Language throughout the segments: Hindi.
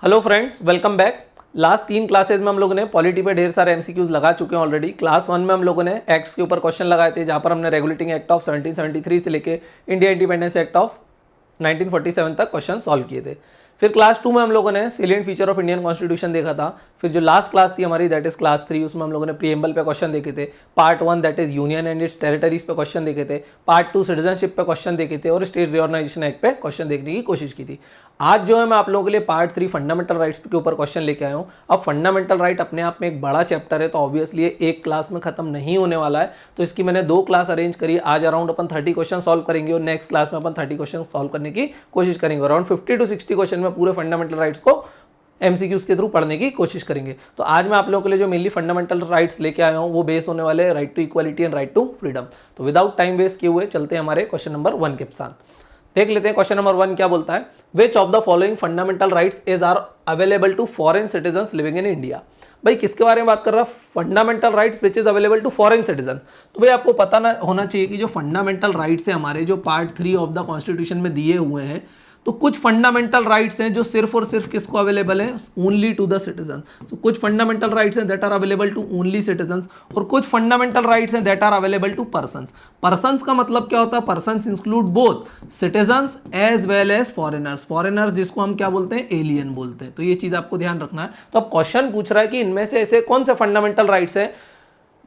Hello friends, welcome back. Last 3 classes में हम लोगों ने पॉलिटी पे ढेर सारे एमसीक्यूज लगा चुके हैं ऑलरेडी। क्लास 1 में हम लोगों ने एक्ट्स के ऊपर क्वेश्चन लगाए थे, जहां पर हमने रेगुलेटिंग एक्ट ऑफ 1773 से लेके इंडिया इंडिपेंडेंस एक्ट ऑफ 1947 तक क्वेश्चन सॉल्व किए थे। फिर क्लास 2 में हम लोगों ने salient feature of Indian constitution देखा था। फिर जो लास्ट क्लास थी हमारी, दैट इज क्लास 3, उसमें हम लोगों ने प्रीएम्बल पे क्वेश्चन देखे थे। Part 1 that is union and it's territories पे क्वेश्चन देखे थे। पार्ट 2 सिटीजनशिप पे क्वेश्चन देखे थे और स्टेट रिऑर्गेनाइजेशन एक्ट पे क्वेश्चन देखने की कोशिश की थी। आज जो है मैं आप लोगों के लिए पार्ट 3 फंडामेंटल राइट्स के ऊपर क्वेश्चन लेके आया हूँ। अब फंडामेंटल राइट अपने आप में एक बड़ा चैप्टर है, तो ऑब्वियसली ये एक क्लास में खत्म नहीं होने वाला है। तो इसकी मैंने 2 क्लास अरेंज करी। आज अराउंड अपन 30 क्वेश्चन सॉल्व करेंगे और नेक्स्ट क्लास में अपन 30 क्वेश्चन सॉल्व करने की कोशिश करेंगे। अराउंड 50 to 60 क्वेश्चन में पूरे फंडामेंटल राइट्स को एमसीक्यूज के थ्रू पढ़ने की कोशिश करेंगे। तो आज मैं आप लोगों के लिए जो मेनली फंडामेंटल राइट्स लेके आया हूँ वो बेस होने वाले right to equality and right to freedom. तो विदाउट टाइम वेस्ट किए हुए चलते हैं हमारे क्वेश्चन नंबर 1 के साथ। देख लेते हैं क्वेश्चन नंबर 1 क्या बोलता है। Which of the following fundamental rights is are available to foreign citizens living in India. भाई किसके बारे में बात कर रहा है? Fundamental rights which is available to foreign citizen. तो भाई आपको पता ना होना चाहिए कि जो फंडामेंटल राइट्स है हमारे, जो पार्ट 3 ऑफ द कॉन्स्टिट्यूशन में दिए हुए हैं, तो कुछ फंडामेंटल राइट्स हैं जो सिर्फ और सिर्फ किसको अवेलेबल है? Only to the citizen. तो कुछ फंडामेंटल राइट्स हैं that are available to only citizens, और कुछ फंडामेंटल राइट्स हैं that are available to persons. Persons का मतलब क्या होता है? Persons include both citizens as well as foreigners. Foreigners जिसको हम क्या बोलते हैं? एलियन बोलते हैं। तो ये चीज आपको ध्यान रखना है। तो अब क्वेश्चन पूछ रहा है कि इनमें से ऐसे कौन से फंडामेंटल राइट्स हैं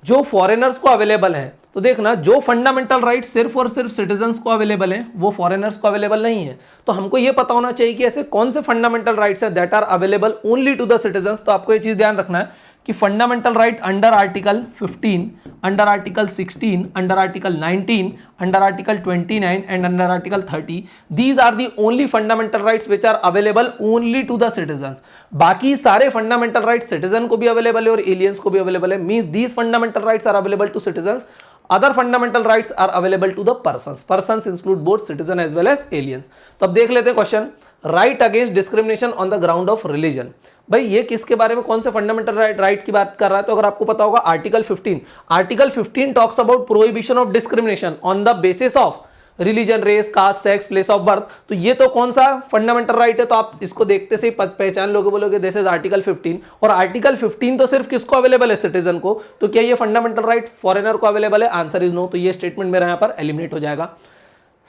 जो फॉरेनर्स को अवेलेबल है। तो देखना, जो फंडामेंटल राइट सिर्फ और सिर्फ सिटीजन्स को अवेलेबल है वो फॉरेनर्स को अवेलेबल नहीं है। तो हमको ये पता होना चाहिए कि ऐसे कौन से फंडामेंटल राइट्स हैं that are available only to the citizens. तो आपको ये चीज ध्यान रखना है कि fundamental right under article 15, under article 16, under article 19, under article 29 and under article 30, these are the only fundamental rights which are available only to the citizens. बाकी सारे फंडामेंटल राइट्स सिटीजन को भी अवेलेबल है और एलियंस को भी अवेलेबल है। Means these fundamental rights are available to citizens, other fundamental rights are available to the persons. Persons include both citizen as well as aliens. तो अब देख लेते हैं question. Right against discrimination on the ground of religion. भाई ये किसके बारे में, कौन से फंडामेंटल राइट की बात कर रहा है? तो अगर आपको पता होगा article 15, article 15 talks about prohibition of discrimination on the basis of religion, race, caste, sex, place of birth. तो ये तो कौन सा फंडामेंटल राइट है? तो आप इसको देखते से ही पहचान लोगे, बोलोगे दिस इज आर्टिकल 15। और आर्टिकल 15 तो सिर्फ किसको अवेलेबल है? सिटीजन को। तो क्या ये फंडामेंटल राइट फॉरेनर को अवेलेबल है? Answer is no. तो ये स्टेटमेंट मेरा यहां पर एलिमिनेट हो जाएगा।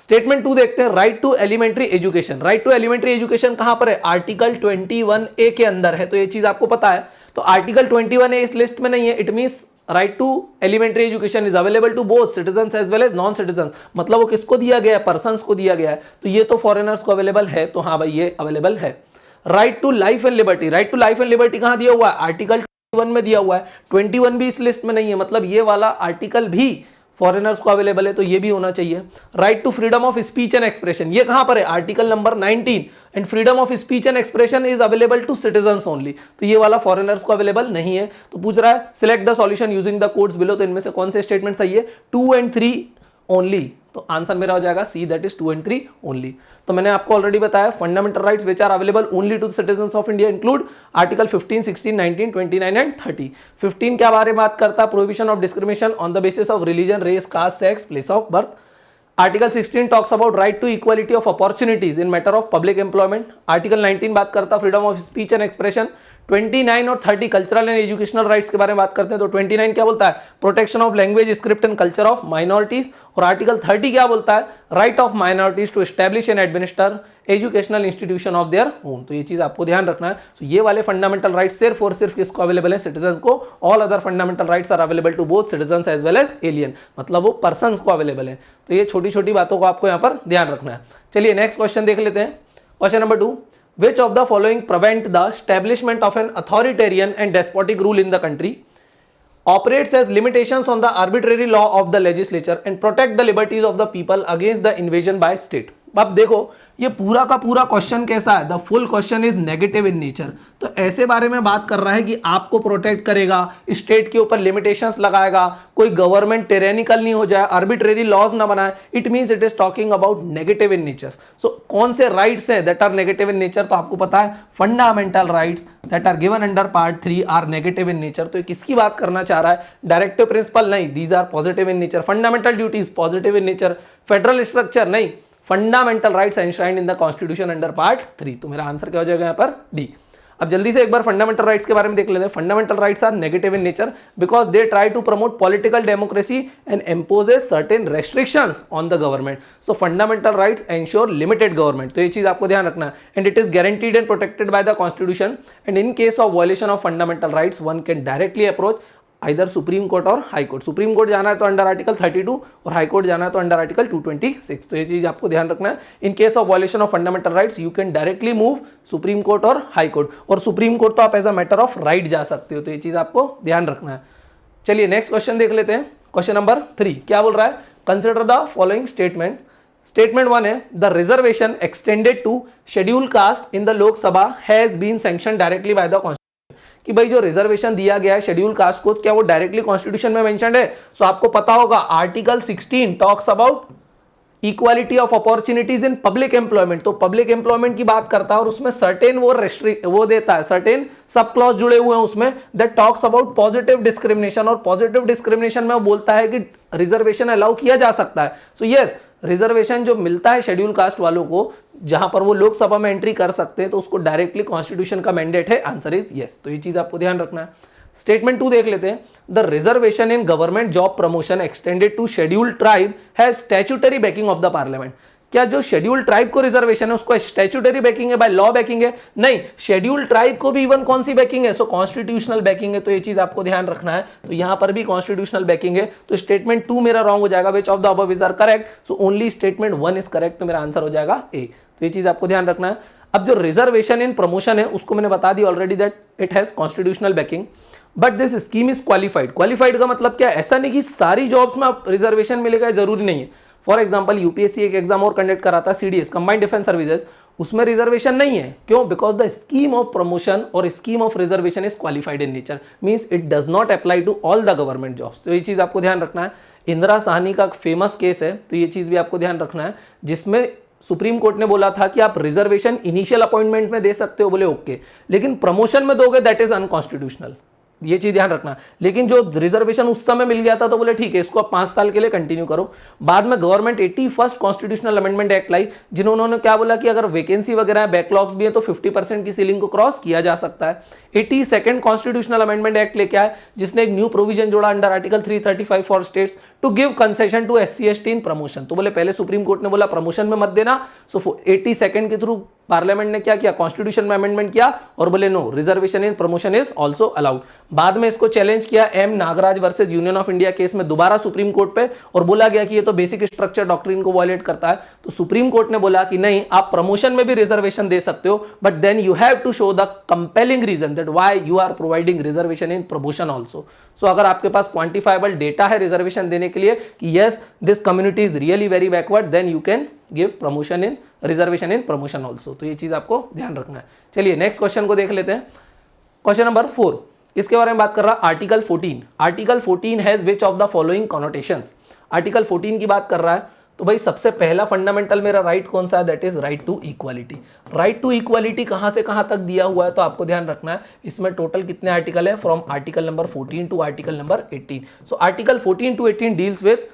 स्टेटमेंट 2 देखते हैं। Right to elementary education. Right to elementary education कहां पर है? आर्टिकल 21A के अंदर है। तो ये चीज आपको पता है। तो आर्टिकल 21A इस लिस्ट में नहीं है। It means right to elementary education is available to both citizens as well as non citizens. मतलब वो किसको दिया गया है? पर्सन्स को दिया गया है। तो ये तो फॉरेनर्स को अवेलेबल है। तो हाँ भाई, ये अवेलेबल है। Right to life and liberty. Right to life and liberty कहां दिया हुआ है? आर्टिकल 21 में दिया हुआ है। 21 भी इस लिस्ट में नहीं है। मतलब ये वाला आर्टिकल भी फॉरेनर्स को अवेलेबल है, तो ये भी होना चाहिए। Right to freedom of speech and expression, ये कहां पर है? Article number 19। And freedom of speech and expression is available to citizens only. तो ये वाला फॉरेनर्स को अवेलेबल नहीं है। तो पूछ रहा है select the solution using the codes below. तो इनमें से कौन से स्टेटमेंट सही है? 2 and 3 ओनली। तो आंसर मेरा हो जाएगा C, that is 2 and 3 only. तो मैंने आपको ऑलरेडी बताया fundamental rights which are available only to the citizens of India include article 15, 16, 19, 29 and 30। 15 क्या बारे में बात करता है? Prohibition of discrimination on the basis of religion, race, caste, sex, place of birth. Article 16 talks about right to equality of opportunities in matter of public employment. Article 19 बात करता है freedom of speech and expression. 29 और 30 कल्चरल एंड एजुकेशनल राइट्स के बारे में बात करते हैं। तो 29 क्या बोलता है? Protection of language, script and culture of minorities. और आर्टिकल 30 क्या बोलता है? Right of minorities to establish and administer educational institution of their home. तो ये चीज आपको ध्यान रखना है। तो ये वाले फंडामेंटल राइट्स सिर्फ और सिर्फ किसको अवेलेबल है? सिटीजन्स को। All other fundamental rights are available to both citizens as well as alien. मतलब वो पर्सन्स को अवेलेबल है। तो ये छोटी छोटी बातों को आपको यहाँ पर ध्यान रखना है। चलिए नेक्स्ट क्वेश्चन देख लेते हैं। Question number 2, which of the following prevent the establishment of an authoritarian and despotic rule in the country, operates as limitations on the arbitrary law of the legislature and protect the liberties of the people against the invasion by state। अब देखो ये पूरा का पूरा क्वेश्चन कैसा है? The full question is negative in nature. तो ऐसे बारे में बात कर रहा है कि आपको प्रोटेक्ट करेगा, स्टेट के ऊपर लिमिटेशंस लगाएगा, कोई गवर्नमेंट टेरेनिकल नहीं हो जाए, आर्बिट्रेरी लॉज ना बनाए। It means it is talking about negative in nature. So कौन से राइट्स हैं that are negative in nature? तो आपको पता है fundamental rights that are given under part 3 are negative in nature. तो किसकी बात करना चाह रहा है? डायरेक्टिव प्रिंसिपल नहीं, these are positive in nature. Fundamental duties positive in nature. Federal structure नहीं, fundamental rights enshrined in the constitution under part 3। तो मेरा आंसर क्या हो जाएगा यहाँ पर? डी। अब जल्दी से एक बार फंडामेंटल राइट्स के बारे में देख लेते हैं। Fundamental rights are negative in nature because they try to promote political democracy and imposes certain restrictions on the government. So fundamental rights ensure limited government, तो ये चीज आपको ध्यान रखना है। And it is guaranteed and protected by the constitution and in case of violation of fundamental rights one can directly approach either supreme court और हाई कोर्ट। सुप्रीम कोर्ट जाना है तो अंडर आर्टिकल 32 और हाई कोर्ट जाना है तो अंडर आर्टिकल 226। तो ये चीज आपको ध्यान रखना है। In case of violation of fundamental rights you can directly move supreme court और हाई कोर्ट, और सुप्रीम कोर्ट तो आप as a matter of right जा सकते हो। तो ये चीज आपको ध्यान रखना है। चलिए नेक्स्ट क्वेश्चन देख लेते हैं। क्वेश्चन नंबर 3 क्या बोल रहा है, consider the following statement. Statement 1 है the reservation extended to schedule caste in the Lok Sabha has been sanction directly by the, कि भाई जो रिजर्वेशन दिया गया है शेड्यूल कास्ट को, क्या वो डायरेक्टली कॉन्स्टिट्यूशन में मेंशन्ड है। सो आपको पता होगा article 16 talks about equality of opportunities in public employment. तो पब्लिक एम्प्लॉयमेंट की बात करता है और उसमें सर्टेन वो देता है, सर्टेन सब क्लॉज जुड़े हुए हैं उसमें, that talks about positive discrimination. और पॉजिटिव डिस्क्रिमिनेशन में वो बोलता है कि रिजर्वेशन अलाउ किया जा सकता है। सो यस, रिजर्वेशन जो मिलता है शेड्यूल कास्ट वालों को जहां पर वो लोकसभा में एंट्री कर सकते हैं, तो उसको डायरेक्टली कॉन्स्टिट्यूशन का मैंडेट है। Answer is yes. तो ये चीज आपको ध्यान रखना है। स्टेटमेंट 2 देख लेते हैं। The reservation in government job promotion extended to scheduled tribe has statutory backing of the parliament. क्या जो शेड्यूल्ड ट्राइब को रिजर्वेशन है उसको स्टैट्यूटरी बैकिंग है, बाय लॉ बैकिंग है? नहीं, शेड्यूल्ड ट्राइब को भी इवन कौन सी बैकिंग है? सो कॉन्स्टिट्यूशनल बैकिंग है। तो ये चीज आपको ध्यान रखना है। तो यहां पर भी कॉन्स्टिट्यूशनल बैकिंग है। तो स्टेटमेंट 2 मेरा रॉन्ग हो जाएगा। Which of the above is are correct? So only statement 1 is correct. तो मेरा आंसर हो जाएगा ए। तो ये चीज आपको ध्यान रखना है। अब जो रिजर्वेशन इन प्रमोशन है उसको मैंने बता दी already that it has constitutional backing, but this scheme is qualified. Qualified का मतलब क्या? ऐसा नहीं कि सारी जॉब्स में आप रिजर्वेशन मिलेगा, जरूरी नहीं है। फॉर एग्जांपल यूपीएससी एक एग्जाम और कंडक्ट कराता है सीडीएस, कंबाइंड डिफेंस सर्विसेज, उसमें रिजर्वेशन नहीं है। क्यों? Because the scheme of promotion और scheme of reservation is qualified in nature, means it does not apply to all the government jobs. तो ये चीज आपको ध्यान रखना है। इंदिरा साहनी का फेमस केस है, तो ये चीज भी आपको ध्यान रखना है, जिसमें सुप्रीम कोर्ट ने बोला था कि आप रिजर्वेशन इनिशियल अपॉइंटमेंट में दे सकते हो, बोले ओके, लेकिन प्रमोशन में दोगे दैट इज अनकॉन्स्टिट्यूशनल। ये चीज ध्यान रखना। लेकिन जो रिजर्वेशन उस समय मिल गया था तो बोले ठीक है, इसको आप 5 साल के लिए कंटिन्यू करो। बाद में government 81st constitutional amendment act लाई, जिन्होंने क्या बोला कि अगर वैकेंसी वगैरह बैकलॉग्स भी है तो 50% की सीलिंग को क्रॉस किया जा सकता है। 82nd कॉन्स्टिट्यूशनल अमेंडमेंट एक्ट लेके आए, जिसने एक न्यू प्रोविजन जोड़ा under article 335 for states to give concession to SC/ST in promotion. तो बोले पहले सुप्रीम कोर्ट ने बोला प्रमोशन में मत देना, सो 82nd के थ्रू पार्लियामेंट ने क्या किया, कॉन्स्टिट्यूशन में अमेंडमेंट किया और बोले no, reservation in promotion is also allowed. बाद में इसको चैलेंज किया M Nagraj versus union of India case में दोबारा सुप्रीम कोर्ट पे, और बोला गया कि ये तो बेसिक स्ट्रक्चर डॉक्ट्रिन को वायलेट करता है। तो सुप्रीम कोर्ट ने बोला कि नहीं, आप प्रमोशन में भी रिजर्वेशन दे सकते हो, but then you have to show the compelling reason that why you are providing reservation in promotion also. So अगर आपके पास क्वांटिफाइबल डेटा है रिजर्वेशन देने के लिए कि yes this community is really very backward, then you can give promotion in reservation in promotion also. तो ये चीज आपको ध्यान रखना है। चलिए नेक्स्ट क्वेश्चन को देख लेते हैं। क्वेश्चन नंबर 4 किसके बारे में बात कर रहा है? Article 14। Article 14 has which of the following connotations. Article 14 की बात कर रहा है, तो भाई सबसे पहला फंडामेंटल मेरा राइट कौन सा है? That is right to equality. Right to equality कहां से कहां तक दिया हुआ है? तो आपको ध्यान रखना है, इसमें टोटल कितने आर्टिकल है? From article number 14 to article number 18। So article 14 to 18 deals with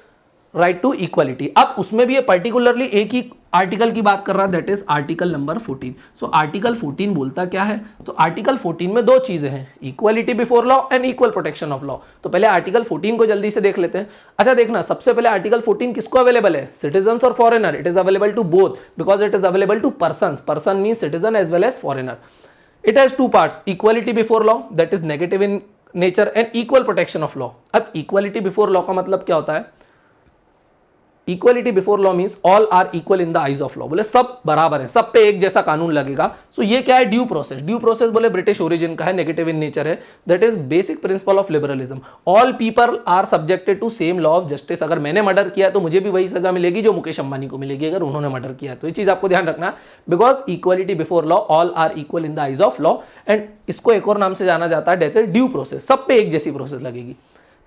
right to equality. अब उसमें भी ये पर्टिकुलरली एक ही आर्टिकल की बात कर रहा है, that is article number 14। So article 14 बोलता क्या है? तो आर्टिकल 14 में 2 चीजें हैं, equality before law and equal protection of law. तो पहले आर्टिकल 14 को जल्दी से देख लेते हैं। अच्छा देखना, सबसे पहले आर्टिकल 14 किसको अवेलेबल है? सिटीजन और foreigner. It is available to both because it is available to person. Person mean citizen as well as foreigner. It has 2 parts, equality before law that is negative in nature and equal protection of law. अब इक्वालिटी बिफोर लॉ का मतलब क्या होता है? Equality before law means all are equal in the eyes of law, बोले सब बराबर है, सब पे एक जैसा कानून लगेगा। सो ये क्या है? Due process. ड्यू प्रोसेस बोले ब्रिटिश ओरिजिन का है, नेगेटिव इन नेचर है, that is basic principle of liberalism. All people are subjected to same law of justice. अगर मैंने मर्डर किया तो मुझे भी वही सजा मिलेगी जो मुकेश अंबानी को मिलेगी अगर उन्होंने मर्डर किया। तो ये चीज आपको ध्यान रखना, because equality before law, all are equal in the eyes of law, and इसको एक और नाम से जाना जाता है, दैट इज ड्यू प्रोसेस। सब पे एक जैसी प्रोसेस लगेगी।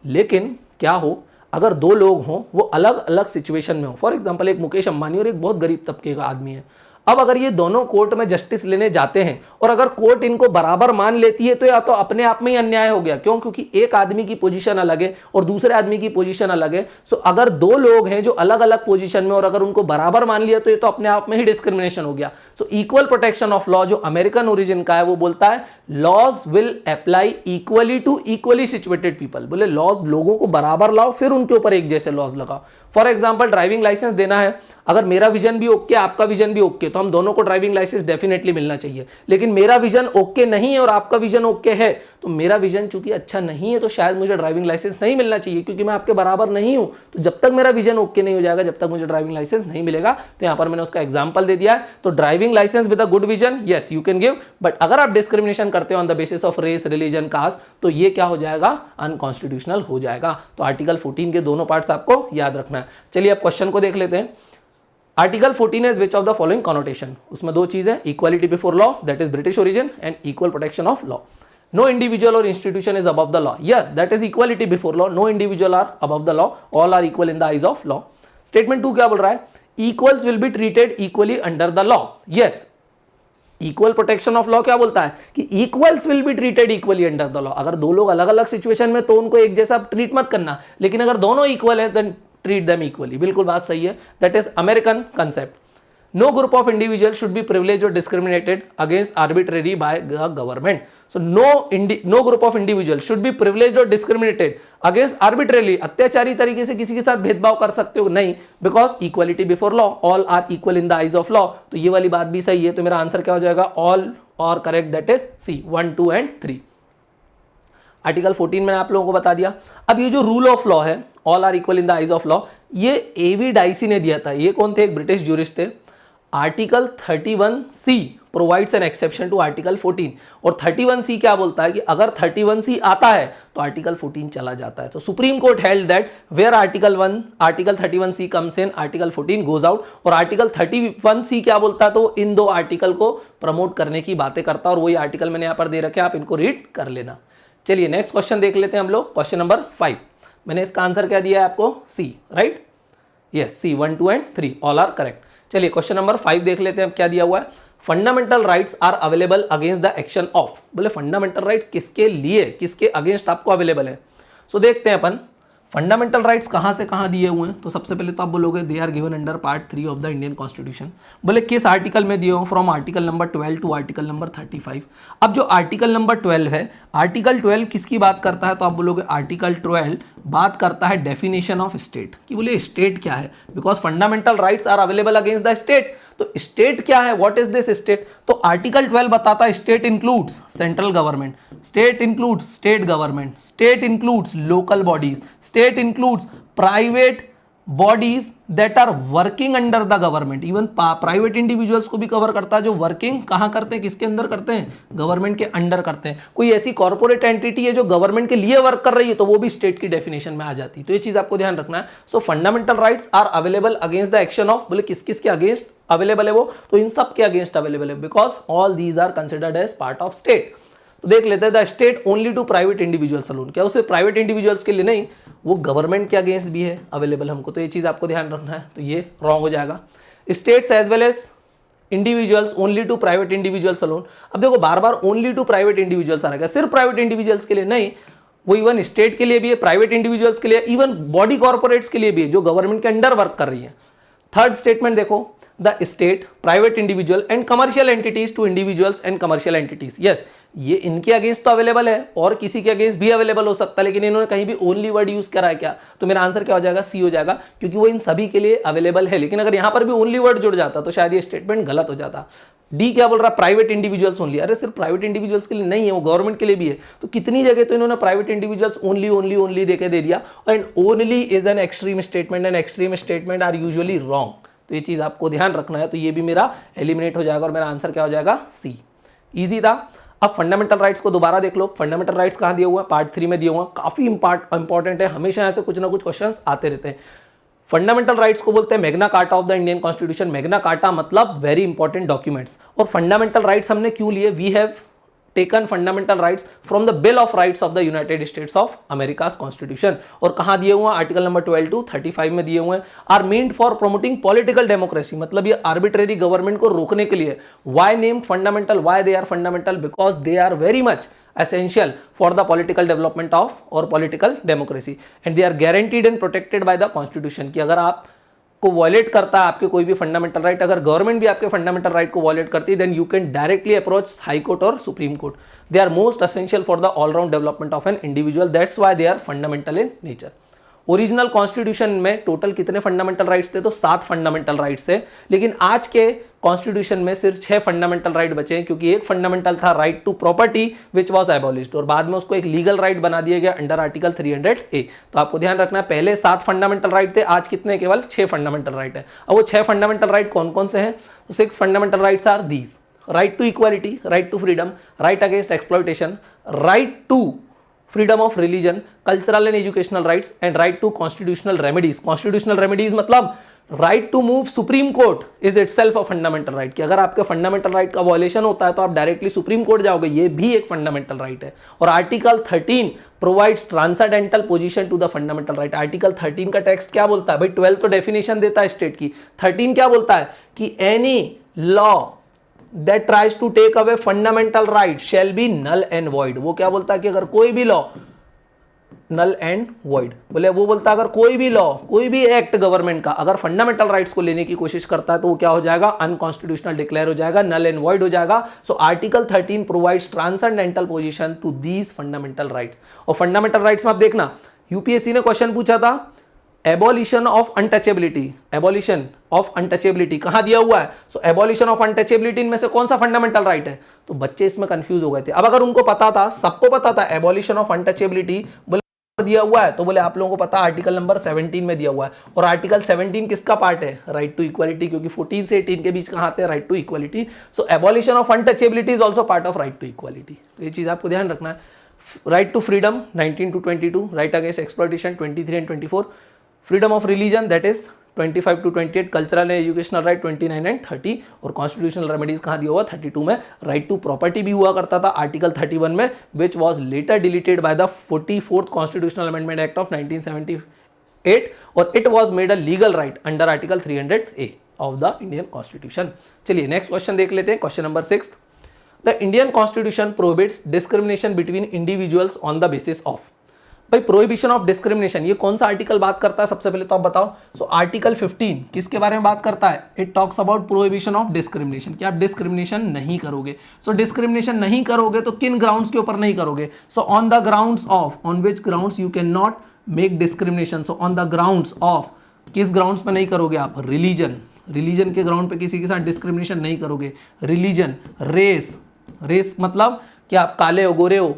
लेकिन क्या हो अगर 2 लोग हों, वो अलग अलग सिचुएशन में हो, फॉर एग्जांपल एक मुकेश अंबानी और एक बहुत गरीब तबके का आदमी है। अब अगर ये दोनों कोर्ट में जस्टिस लेने जाते हैं और अगर कोर्ट इनको बराबर मान लेती है तो या तो अपने आप में ही अन्याय हो गया, क्यों? क्योंकि एक आदमी की पोजीशन अलग है और दूसरे आदमी की पोजीशन अलग है। सो अगर दो लोग हैं जो अलग अलग पोजीशन में और अगर उनको बराबर मान लिया तो ये तो अपने आप में ही डिस्क्रिमिनेशन हो गया। So equal protection of law जो अमेरिकन ओरिजिन का है वो बोलता है laws will apply equally to equally situated people. बोले लॉज लोगों को बराबर लाओ फिर उनके ऊपर एक जैसे लॉज लगाओ। फॉर एग्जाम्पल ड्राइविंग लाइसेंस देना है, अगर मेरा विजन भी ओके आपका विजन भी ओके तो हम दोनों को ड्राइविंग लाइसेंस डेफिनेटली मिलना चाहिए। लेकिन मेरा विजन ओके नहीं है और आपका विजन ओके है, तो मेरा विजन चूंकि अच्छा नहीं है तो शायद मुझे ड्राइविंग लाइसेंस नहीं मिलना चाहिए क्योंकि मैं आपके बराबर नहीं हूं। तो जब तक मेरा विजन ओके नहीं हो जाएगा जब तक मुझे ड्राइविंग लाइसेंस नहीं मिलेगा। तो यहां पर मैंने उसका एग्जांपल दे दिया है। तो driving license with a good vision yes you can give, but अगर आप डिस्क्रिमिनेशन करते हो on the basis of race religion caste तो ये क्या हो जाएगा? अनकॉन्स्टिट्यूशनल हो जाएगा। तो आर्टिकल 14 के दोनों पार्ट्स आपको याद रखना है। चलिए अब क्वेश्चन को देख लेते हैं। Article 14 is which of the following connotation? उसमें दो चीजें, equality before law that is British origin and equal protection of law. No individual और institution is above the law, yes that is equality before law. No individual are above the law, all are equal in the eyes of law. Statement 2 क्या बोल रहा है? Equals will be treated equally under the law. Yes, equal protection of law क्या बोलता है कि equals will be treated equally under the law. अगर दो लोग अलग अलग सिचुएशन में तो उनको एक जैसा ट्रीट मत करना, लेकिन अगर दोनों इक्वल है देन ट्रीट देम इक्वली। बिल्कुल बात सही है, that is American concept. No group of individual should be privilege और discriminated against arbitrary by the government. So no group of individual should be privilege और डिस्क्रिमिनेटेड अगेंस्ट आर्बिट्रेरी, अत्याचारी तरीके से किसी के साथ भेदभाव कर सकते हो नहीं, because equality before law, all are equal in the eyes of law. तो ये वाली बात भी सही है। तो मेरा आंसर क्या हो जाएगा? All are correct, that is C 1, 2 and 3। Article 14 मैंने आप लोगों को बता दिया। अब ये जो रूल ऑफ लॉ है, all are equal in the eyes of law, ये एवी डाइसी ने दिया था। ये कौन थे? एक ब्रिटिश ज्यूरिस्ट थे। Article 31C provides an exception to article 14 और 31C क्या बोलता है कि अगर 31C आता है तो आर्टिकल 14 चला जाता है। तो supreme court held that where article 31C comes in, article 14 goes out. और आर्टिकल 31C क्या बोलता है? तो इन दो आर्टिकल को प्रमोट करने की बातें करता है और वही आर्टिकल मैंने यहां पर दे रखे, आप इनको रीड कर लेना। चलिए नेक्स्ट क्वेश्चन देख लेते हैं हम लोग। क्वेश्चन नंबर 5, मैंने इसका आंसर क्या दिया है आपको? C, right? Yes, C 1, 2 and 3 all are correct. चलिए क्वेश्चन नंबर 5 देख लेते हैं अब क्या दिया हुआ है। Fundamental rights are available against the action of. बोले फंडामेंटल राइट किसके लिए, किसके अगेंस्ट आपको अवेलेबल है? सो देखते हैं अपन फंडामेंटल राइट्स कहाँ से कहाँ दिए हुए हैं। तो सबसे पहले तो आप बोलोगे they are given under part 3 of the Indian constitution. बोले किस आर्टिकल में दिए हुए? From article number 12 to article number 35। अब जो आर्टिकल नंबर 12 है, आर्टिकल 12 किसकी बात करता है? तो आप बोलोगे आर्टिकल 12 बात करता है डेफिनेशन ऑफ स्टेट, कि बोले स्टेट क्या है, because fundamental rights are available against the state. तो स्टेट क्या है? What is this state? तो आर्टिकल 12 बताता है state includes central government, state includes state government, state includes local bodies, state includes private bodies that are working under the government. Even private individuals को भी कवर करता है जो वर्किंग कहां करते हैं, किसके अंदर करते हैं? गवर्नमेंट के अंडर करते हैं। कोई ऐसी कॉर्पोरेट एंटिटी है जो गवर्नमेंट के लिए वर्क कर रही है तो वो भी स्टेट की डेफिनेशन में आ जाती है। तो ये चीज आपको ध्यान रखना है। So fundamental rights are available against the action of, बोले किस किस के अगेंस्ट अवेलेबल है वो? तो इन सब के अगेंस्ट अवेलेबल है, because all these are considered as part of state. तो देख लेते हैं the state only to private individuals alone. क्या उसे प्राइवेट इंडिविजुअल्स के लिए नहीं, वो गवर्नमेंट के अगेंस्ट भी है अवेलेबल हमको। तो ये चीज आपको ध्यान रखना है, तो ये रॉन्ग हो जाएगा। States as well as individuals only to private individuals alone. अब देखो बार बार ओनली टू प्राइवेट इंडिविजुअल्स आ रहा है, सिर्फ प्राइवेट इंडिविजुअल्स के लिए नहीं, वो इवन स्टेट के लिए भी है, प्राइवेट इंडिविजुअल्स के लिए, इवन बॉडी कॉर्पोरेट्स के लिए भी है जो गवर्नमेंट के अंडर वर्क कर रही है। थर्ड स्टेटमेंट देखो, the state private individual and commercial entities to individuals and commercial entities. Yes, ये इनके अगेंस्ट तो अवेलेबल है और किसी के अगेंस्ट भी अवेलेबल हो सकता है, लेकिन इन्होंने कहीं भी ओनली वर्ड यूज करा है क्या? तो मेरा आंसर क्या हो जाएगा? सी हो जाएगा, क्योंकि वो इन सभी के लिए अवेलेबल है। लेकिन अगर यहां पर भी ओनली वर्ड जुड़ जाता तो शायद ये स्टेटमेंट गलत हो जाता। डी क्या बोल रहा है? Private individuals only. अरे सिर्फ प्राइवेट इंडिविजुअल्स के लिए नहीं है, वो गवर्नमेंट के लिए भी है। तो कितनी जगह तो इन्होंने private individuals only only only देके दे दिया। And only is an extreme statement and extreme statement are usually wrong. तो ये चीज आपको ध्यान रखना है। तो ये भी मेरा एलिमिनेट हो जाएगा और मेरा आंसर क्या हो जाएगा? सी। इजी था। अब फंडामेंटल राइट्स को दोबारा देख लो। फंडामेंटल राइट्स कहाँ दिया हुआ है? पार्ट 3 में दिया हुआ है। काफी इंपॉर्टेंट है, हमेशा यहाँ से कुछ ना कुछ क्वेश्चंस आते रहते हैं। फंडामेंटल राइट्स को बोलते हैं magna carta of the Indian constitution. Magna carta मतलब वेरी इंपॉर्टेंट डॉक्यूमेंट्स। और फंडामेंटल राइट्स हमने क्यों लिए? We have taken fundamental rights from the bill of rights of the United States of America's constitution. और कहां दिए हुए हैं? आर्टिकल नंबर 12 टू 35 में दिए हुए हैं। Are meant for promoting political democracy, मतलब ये आर्बिट्रेरी गवर्नमेंट को रोकने के लिए। Why name fundamental? Why they are fundamental? Because they are very much essential for the political development of or political democracy and they are guaranteed and protected by the constitution। कि अगर आप को वॉयलेट करता है आपके कोई भी फंडामेंटल राइट, अगर गवर्नमेंट भी आपके फंडामेंटल राइट को वॉयलेट करती है, then you can directly approach high court और supreme court. They are most essential for the all round development of an individual, that's why they are fundamental in nature. Original constitution में टोटल कितने फंडामेंटल राइट्स थे? तो 7 फंडामेंटल राइट्स थे, लेकिन आज के कॉन्स्टिट्यूशन में सिर्फ 6 फंडामेंटल राइट बचे हैं, क्योंकि एक फंडामेंटल था right to property which was abolished, और बाद में उसको एक लीगल राइट बना दिया गया अंडर आर्टिकल 300A। तो आपको ध्यान रखना है, पहले 7 फंडामेंटल राइट थे, आज कितने? केवल 6 फंडामेंटल राइट है। अब वो 6 फंडामेंटल राइट कौन कौन से हैं? तो 6 fundamental rights are these: right to equality, right to freedom, right against exploitation, right to freedom of religion, cultural and educational rights and right to constitutional remedies. Constitutional remedies मतलब right to move supreme court is itself a fundamental right, कि अगर आपके फंडामेंटल राइट का वॉयलेशन होता है तो आप डायरेक्टली सुप्रीम कोर्ट जाओगे, ये भी एक फंडामेंटल राइट है। और article 13 provides transcendental position to the fundamental right. Article 13 का टेक्स्ट क्या बोलता है? भाई 12 तो डेफिनेशन देता है स्टेट की, 13 क्या बोलता है? कि any law that tries to take away fundamental right shall be null and void। वो क्या बोलता है? कि अगर कोई भी लॉ नल एंड वॉइड, बोले वो बोलता है अगर कोई भी लॉ, कोई भी एक्ट गवर्नमेंट का अगर फंडामेंटल राइट्स को लेने की कोशिश करता है तो वो क्या हो जाएगा? अनकॉन्स्टिट्यूशनल डिक्लेयर हो जाएगा, नल एंड वॉइड हो जाएगा। So article 13 provides transcendental position to these fundamental rights. और फंडामेंटल राइट्स में आप देखना, यूपीएससी ने क्वेश्चन पूछा था abolition of untouchability, abolition of untouchability कहां दिया हुआ है? सो एबॉलिशन ऑफ अनटचेबिलिटी इनमें से कौन सा फंडामेंटल राइट है? तो बच्चे इसमें कंफ्यूज हो गए थे। अब अगर उनको पता था, सबको पता था एबॉलिशन ऑफ अनटचेबिलिटी बोले दिया हुआ है, तो बोले आप लोगों को पता आर्टिकल नंबर 17 में दिया हुआ है। और आर्टिकल 17 किसका पार्ट है? राइट टू इक्वालिटी, क्योंकि 14 से 18 के बीच कहां आते हैं? Right to equality. So abolition of untouchability is also part of right to equality. तो ये चीज आपको ध्यान रखना है। Right to freedom 19 to 22, right against exploitation 23 and 24, freedom of religion that is 25 to 28, cultural and educational right 29 and 30, और कॉन्स्टिट्यूशनल रेमेडीज कहाँ दिया हुआ? 32 में। राइट टू प्रॉपर्टी भी हुआ करता था आर्टिकल 31 में, which was later deleted by the 44th constitutional amendment act of 1978, और it was made a legal right under article 300A of the Indian constitution. चलिए नेक्स्ट क्वेश्चन देख लेते हैं, question number 6। The Indian constitution prohibits discrimination between individuals on the basis of. भाई प्रोहिबिशन ऑफ डिस्क्रिमिनेशन, ये कौन सा आर्टिकल बात करता है? सबसे पहले तो आप बताओ। सो आर्टिकल 15 किसके बारे में बात करता है? It talks about prohibition of discrimination, कि आप डिस्क्रिमिनेशन नहीं करोगे। सो डिस्क्रिमिनेशन नहीं करोगे तो किन ग्राउंड्स के ऊपर नहीं करोगे? So on the grounds of, on which grounds you can not make discrimination. So on the grounds of, किस ग्राउंड्स पे नहीं करोगे आप? रिलीजन, रिलीजन के ग्राउंड पे किसी के साथ डिस्क्रिमिनेशन नहीं करोगे। रिलीजन, रेस, रेस मतलब कि आप काले हो, गोरे हो,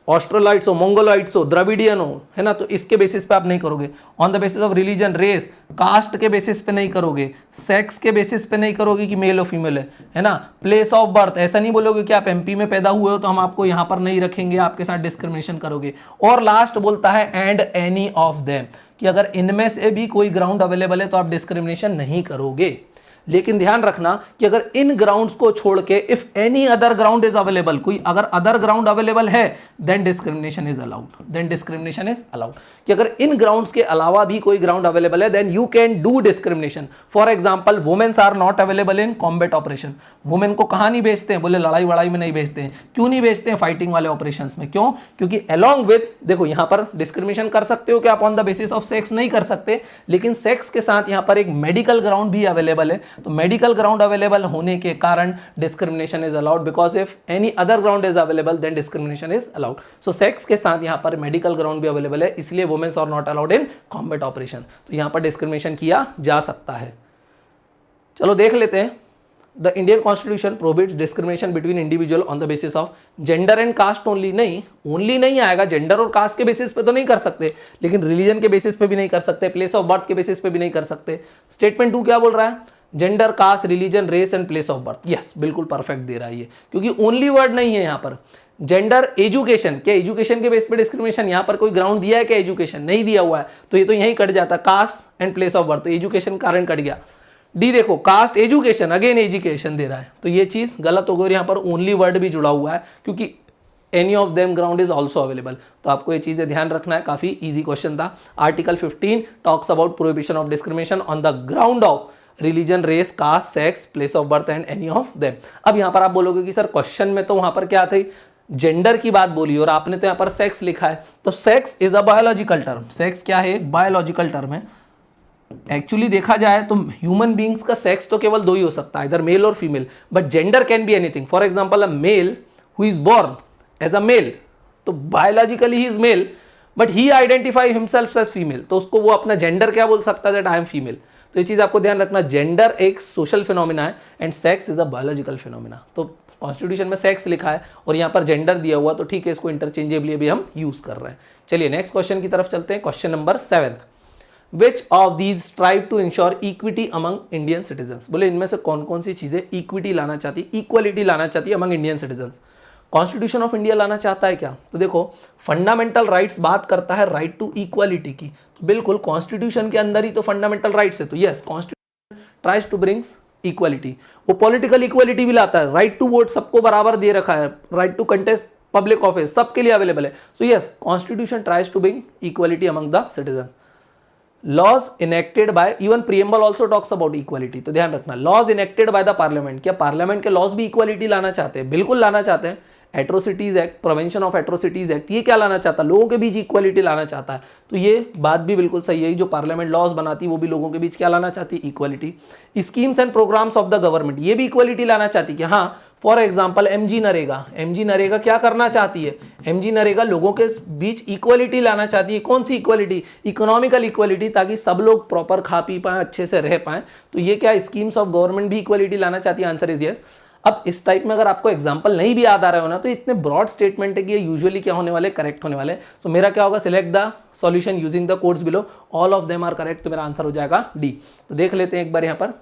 ऑस्ट्रोलाइट्स हो, मंगोलाइट्स हो, द्रविडियन हो, है ना, तो इसके बेसिस पे आप नहीं करोगे। On the basis of religion, race, caste के बेसिस पे नहीं करोगे, सेक्स के बेसिस पे नहीं करोगे कि मेल और फीमेल है ना। प्लेस ऑफ बर्थ, ऐसा नहीं बोलोगे कि आप एमपी में पैदा हुए हो तो हम आपको यहाँ पर नहीं रखेंगे, आपके साथ डिस्क्रिमिनेशन करोगे। और लास्ट बोलता है एंड एनी ऑफ देम, कि अगर इनमें से भी कोई ग्राउंड अवेलेबल है तो आप डिस्क्रिमिनेशन नहीं करोगे। लेकिन ध्यान रखना कि अगर इन ग्राउंड्स को छोड़ के if any other ground is available, कोई अगर अदर ग्राउंड अवेलेबल है, then discrimination is allowed, then discrimination is allowed. कि अगर इन ग्राउंड्स के अलावा भी कोई ग्राउंड अवेलेबल है, then you can do discrimination. For example, womens are not available in combat operation. Women को कहां नहीं भेजते हैं? बोले लड़ाई वड़ाई में नहीं भेजते हैं। क्यों नहीं भेजते हैं? फाइटिंग वाले ऑपरेशंस में। क्यों? क्योंकि अलोंग विद, देखो यहां पर डिस्क्रिमिनेशन कर सकते हो कि आप on the basis of sex नहीं कर सकते, लेकिन सेक्स के साथ यहां पर एक मेडिकल ग्राउंड भी अवेलेबल है। तो मेडिकल ग्राउंड अवेलेबल होने के कारण discrimination is allowed, because if any other ground is available then discrimination is allowed. So sex के साथ यहां पर मेडिकल ग्राउंड भी अवेलेबल है, इसलिए womens are not allowed in combat operation. तो यहां पर डिस्क्रिमिनेशन किया जा सकता है। चलो देख लेते हैं। The Indian constitution prohibits discrimination between individual on the basis of gender and caste only. नहीं, ओनली नहीं आएगा, जेंडर और कास्ट के बेसिस पे तो नहीं कर सकते, लेकिन रिलीजन के बेसिस पे भी नहीं कर सकते, प्लेस ऑफ बर्थ के बेसिस पे भी नहीं कर सकते। स्टेटमेंट 2 क्या बोल रहा है? Gender, caste, religion, race and place of birth. Yes, बिल्कुल परफेक्ट दे रहा है ये, क्योंकि ओनली वर्ड नहीं है यहाँ पर। जेंडर, एजुकेशन, क्या एजुकेशन के बेस पे डिस्क्रिमिनेशन? यहाँ पर कोई ग्राउंड दिया है क्या? एजुकेशन नहीं दिया हुआ है, तो ये तो यहीं कट जाता। Caste and place of birth, तो एजुकेशन कारण कट गया। डी देखो कास्ट एजुकेशन, अगेन एजुकेशन दे रहा है, तो ये चीज गलत हो गई और यहाँ पर ओनली वर्ड भी जुड़ा हुआ है क्योंकि any of them ground is also available. तो आपको ये चीजें ध्यान रखना है, काफी इजी क्वेश्चन था। Article 15 talks about prohibition of discrimination on the ground of religion, race, caste, sex, place of birth and any of them. अब यहाँ पर आप बोलोगे कि सर क्वेश्चन में तो वहां पर क्या थी, जेंडर की बात बोली और आपने तो यहाँ पर सेक्स लिखा है, तो sex is a biological term. Sex क्या है, बायोलॉजिकल टर्म है। एक्चुअली देखा जाए तो ह्यूमन बींग्स का सेक्स तो केवल दो ही हो सकता है, इधर मेल और female, but gender can be anything. For example a male who is born as a male, तो biologically he is male but he identify himself as female, तो उसको वो अपना जेंडर क्या बोल सकता है, दैट आई एम फीमेल। तो ये चीज आपको ध्यान रखना, जेंडर एक सोशल फिनोमिना है and sex is a biological phenomena. तो कॉन्स्टिट्यूशन में सेक्स लिखा है और यहाँ पर जेंडर दिया हुआ, तो ठीक है, इसको इंटरचेंजेबली भी हम यूज कर रहे हैं। चलिए नेक्स्ट क्वेश्चन की तरफ चलते हैं। Question number 7, which of these strive to ensure equity among Indian citizens. बोले इनमें से कौन कौन सी चीजें इक्विटी लाना चाहती, इक्वलिटी लाना चाहती है among Indian citizens. Constitution of India लाना चाहता है क्या, तो देखो फंडामेंटल राइट्स बात करता है राइट टू इक्वालिटी की, तो बिल्कुल कॉन्स्टिट्यूशन के अंदर ही तो फंडामेंटल राइट्स है, तो yes constitution tries to brings equality. वो पॉलिटिकल इक्वालिटी भी लाता है, राइट टू वोट सबको बराबर दे रखा है, right to contest public office सबके लिए अवेलेबल है, so yes constitution tries to bring equality among the citizens. Laws enacted by, even preamble also talks about equality, तो ध्यान रखना laws enacted by the parliament, क्या पार्लियामेंट के लॉज भी इक्वालिटी लाना चाहते हैं, बिल्कुल लाना चाहते हैं। Atrocities act, prevention of atrocities act, ये क्या लाना चाहता है, लोगों के बीच इक्वालिटी लाना चाहता है, तो ये बात भी बिल्कुल सही है, जो पार्लियामेंट लॉज बनाती है वो भी लोगों के बीच क्या लाना चाहती है, equality. Schemes and programmes of the government, ये भी इक्वालिटी लाना चाहती है कि हाँ for example MG NREGA, MG NREGA क्या करना चाहती है, एमजी नरेगा लोगों के बीच इक्वालिटी लाना चाहती है। कौन सी इक्वालिटी, इकोनॉमिकल इक्वालिटी, ताकि सब लोग प्रॉपर खा पी पाए, अच्छे से रह पाए, तो ये क्या स्कीम्स ऑफ गवर्नमेंट भी इक्वालिटी लाना चाहती है, आंसर इज यस। अब इस टाइप में अगर आपको एग्जांपल नहीं भी याद आ रहा हो ना, तो इतने ब्रॉड स्टेटमेंट है कि ये यूजुअली क्या होने वाले, करेक्ट होने वाले। सो मेरा क्या होगा, select the solution using the codes below, all of them are correct, तो मेरा आंसर हो जाएगा डी। तो देख लेते हैं एक बार यहाँ पर,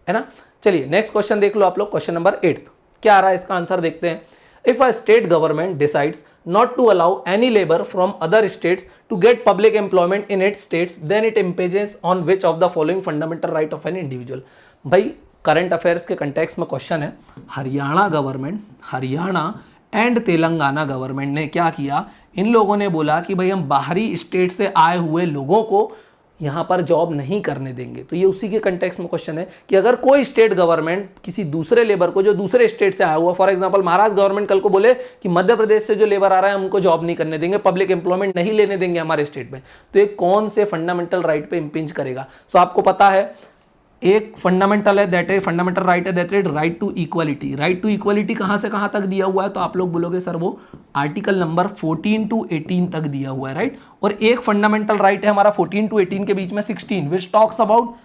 है ना। चलिए नेक्स्ट क्वेश्चन देख लो आप लोग, क्वेश्चन नंबर 8 क्या आ रहा है, इसका आंसर देखते हैं। If a state government decides not to allow any labour from other states to get public employment in its states, then it impinges on which of the following fundamental right of an individual. भाई करंट अफेयर्स के कंटेक्स्ट में क्वेश्चन है, Haryana government, Haryana and Telangana government ने क्या किया, इन लोगों ने बोला कि भाई हम बाहरी स्टेट से आए हुए लोगों को यहाँ पर जॉब नहीं करने देंगे। तो ये उसी के कंटेक्स्ट में क्वेश्चन है कि अगर कोई स्टेट गवर्नमेंट किसी दूसरे लेबर को जो दूसरे स्टेट से आया हुआ, फॉर एग्जांपल महाराष्ट्र गवर्नमेंट कल को बोले कि मध्य प्रदेश से जो लेबर आ रहा है उनको जॉब नहीं करने देंगे, पब्लिक एम्प्लॉयमेंट नहीं लेने देंगे हमारे स्टेट में, तो ये कौन से फंडामेंटल राइट पे इंपिंज करेगा। सो आपको पता है एक फंडामेंटल है, दैट है फंडामेंटल राइट है, that is right to equality. Right to equality कहाँ से कहाँ तक दिया हुआ है, तो आप लोग बोलोगे सर वो आर्टिकल नंबर 14 to 18 तक दिया हुआ है, राइट। और एक फंडामेंटल राइट है हमारा 14 to 18 के बीच में 16, विच टॉक्स अबाउट,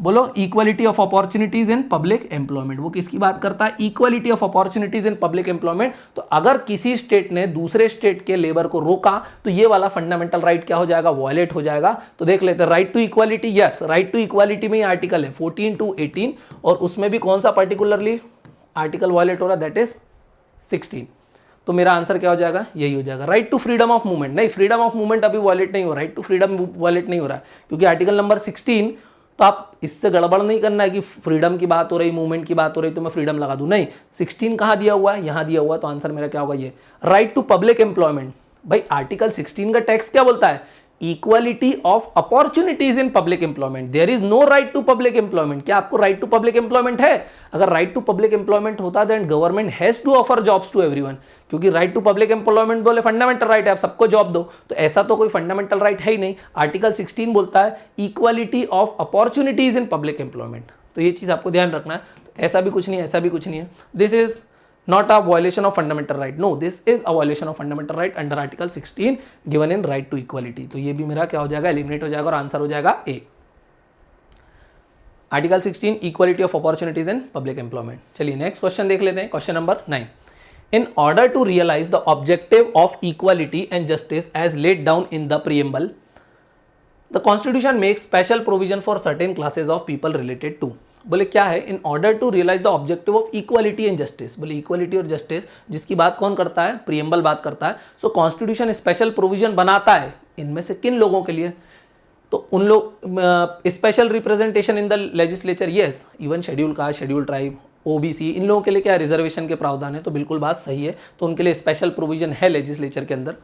बोलो equality of opportunities in public employment. वो किसकी बात करता है, equality of opportunities in public employment. तो अगर किसी स्टेट ने दूसरे स्टेट के लेबर को रोका तो ये वाला फंडामेंटल राइट क्या हो जाएगा, वॉयलेट हो जाएगा। तो देख लेते हैं, right to equality, yes right to equality में ही आर्टिकल है 14 to 18, और उसमें भी कौन सा पर्टिकुलरली आर्टिकल वॉयलेट हो रहा है, दैट इज 16। तो मेरा आंसर क्या हो जाएगा, यही हो जाएगा। Right to freedom of movement, नहीं फ्रीडम ऑफ मूवमेंट अभी वॉयलेट नहीं हो रहा, राइट टू फ्रीडम वॉयलेट नहीं हो रहा है, क्योंकि आर्टिकल नंबर 16, तो आप इससे गड़बड़ नहीं करना है कि फ्रीडम की बात हो रही, मूवमेंट की बात हो रही तो मैं फ्रीडम लगा दूं, नहीं 16 कहाँ दिया हुआ है, यहाँ दिया हुआ है, तो आंसर मेरा क्या होगा ये। राइट टू पब्लिक एम्प्लॉयमेंट, भाई आर्टिकल 16 का टेक्स्ट क्या बोलता है, equality of opportunities in public employment, there is no right to public employment. क्या आपको राइट टू पब्लिक एम्प्लॉयमेंट है, अगर राइट टू पब्लिक एम्प्लॉयमेंट होता then government has to offer jobs to everyone, क्योंकि राइट टू पब्लिक एम्प्लॉयमेंट बोले फंडामेंटल राइट है, आप सबको जॉब दो, तो ऐसा तो कोई फंडामेंटल राइट है ही नहीं। आर्टिकल 16 बोलता है equality of opportunities in public employment, तो ये चीज आपको ध्यान रखना है। तो ऐसा भी कुछ नहीं है, ऐसा भी कुछ नहीं है, this is not a violation of fundamental right, no this is a violation of fundamental right under article 16 given in right to equality। तो ये भी मेरा क्या हो जाएगा, एलिमिनेट हो जाएगा और आंसर हो जाएगा A. Article 16 equality of opportunities in public employment. चलिए नेक्स्ट क्वेश्चन देख लेते हैं, question number 9। In order to realize the objective of equality and justice as laid down in the preamble, the constitution makes special provision for certain classes of people related to। बोले क्या है, in order to realise the objective of equality and justice. बोले इक्वालिटी और जस्टिस जिसकी बात कौन करता है, प्रीएम्बल बात करता है। सो कॉन्स्टिट्यूशन स्पेशल प्रोविजन बनाता है इनमें से किन लोगों के लिए, तो उन लोग special representation in the legislature, yes, even schedule caste, schedule tribe, OBC, इन लोगों के लिए क्या रिजर्वेशन के प्रावधान है, तो बिल्कुल बात सही है, तो उनके लिए स्पेशल प्रोविजन है लेजिस्लेचर के अंदर।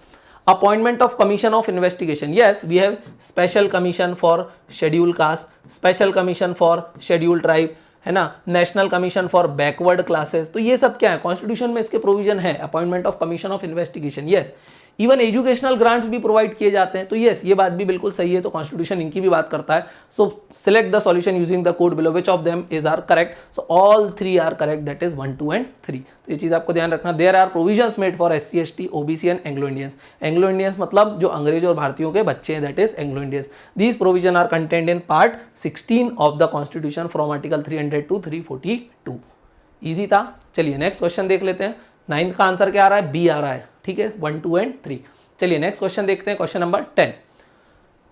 Appointment of commission of investigation, yes we have special commission for schedule caste, special commission for schedule tribe, है ना, national commission for backward classes, तो ये सब क्या है, कॉन्स्टिट्यूशन में इसके प्रोविजन है। Appointment of commission of investigation, yes, even educational grants भी प्रोवाइड किए जाते हैं, तो यस ये बात भी बिल्कुल सही है, तो कॉन्स्टिट्यूशन इनकी भी बात करता है। So select the solution using the code below, which of them is are correct, so all 3 are correct, that is 1, 2 and 3। तो ये चीज आपको ध्यान रखना। There are provisions made for SC ST OBC and Anglo Indians. Anglo Indians मतलब जो अंग्रेज और भारतीयों के बच्चे हैं, that is Anglo Indians. These provision are contained in part 16 of the constitution from article 300 to 342। Easy था। चलिए नेक्स्ट क्वेश्चन देख लेते हैं। 9th का आंसर क्या आ रहा है, बी आ रहा है, ठीक है, 1, 2 एंड 3। चलिए नेक्स्ट क्वेश्चन देखते हैं, question number 10।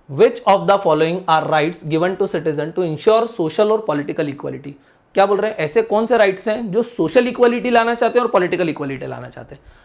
Which of the following are rights given to citizen to ensure social और पॉलिटिकल इक्वालिटी। क्या बोल रहे हैं, ऐसे कौन से राइट्स हैं जो सोशल इक्वालिटी लाना चाहते हैं और पॉलिटिकल इक्वालिटी लाना चाहते हैं।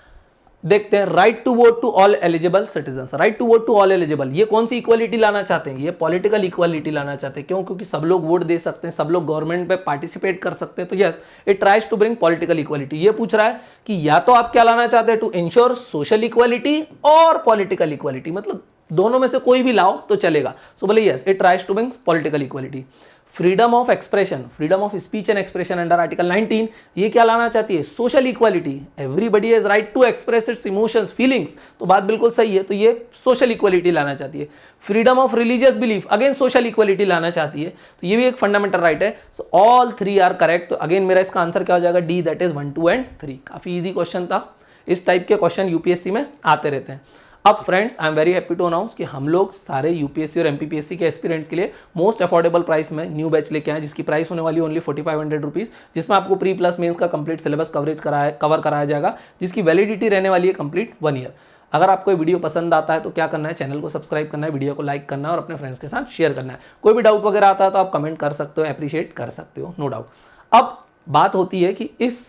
देखते हैं, right to vote to all eligible citizens, right to vote to all eligible, ये कौन सी इक्वालिटी लाना चाहते हैं, ये पॉलिटिकल इक्वालिटी लाना चाहते हैं। क्यों, क्योंकि सब लोग वोट दे सकते हैं, सब लोग गवर्नमेंट पे पार्टिसिपेट कर सकते हैं, तो yes it tries to bring political equality. ये पूछ रहा है कि या तो आप क्या लाना चाहते हैं, टू इंश्योर सोशल इक्वालिटी और पॉलिटिकल इक्वालिटी, मतलब दोनों में से कोई भी लाओ तो चलेगा। सो बोले yes it tries to bring political equality. Freedom of expression, freedom of speech and expression under article 19, ये क्या लाना चाहती है, social equality. Everybody has right to express its emotions feelings, तो बात बिल्कुल सही है, तो ये सोशल इक्वालिटी लाना चाहती है। Freedom of religious belief, again social equality लाना चाहती है, तो ये भी एक फंडामेंटल राइट है। सो ऑल 3 आर करेक्ट, तो अगेन मेरा इसका आंसर क्या हो जाएगा, डी, दैट इज 1, 2 एंड 3। काफी ईजी क्वेश्चन था, इस टाइप के क्वेश्चन यूपीएससी में आते रहते हैं। अब friends I am very happy to announce कि हम लोग सारे यूपीएससी और एमपीपीएससी के एस्पिरेंट्स के लिए मोस्ट अफोर्डेबल प्राइस में न्यू बैच लेके आए, जिसकी प्राइस होने वाली ओनली 4500 रुपीज़, जिसमें आपको प्री प्लस मेंस का कंप्लीट सिलेबस कवर कराया जाएगा, जिसकी वैलिडिटी रहने वाली है कंप्लीट 1 ईयर। अगर आपको ये वीडियो पसंद आता है तो क्या करना है, चैनल को सब्सक्राइब करना है, वीडियो को लाइक करना है और अपने फ्रेंड्स के साथ शेयर करना है। कोई भी डाउट वगैरह आता है तो आप कमेंट कर सकते हो, अप्रिशिएट कर सकते हो, नो डाउट। अब बात होती है कि इस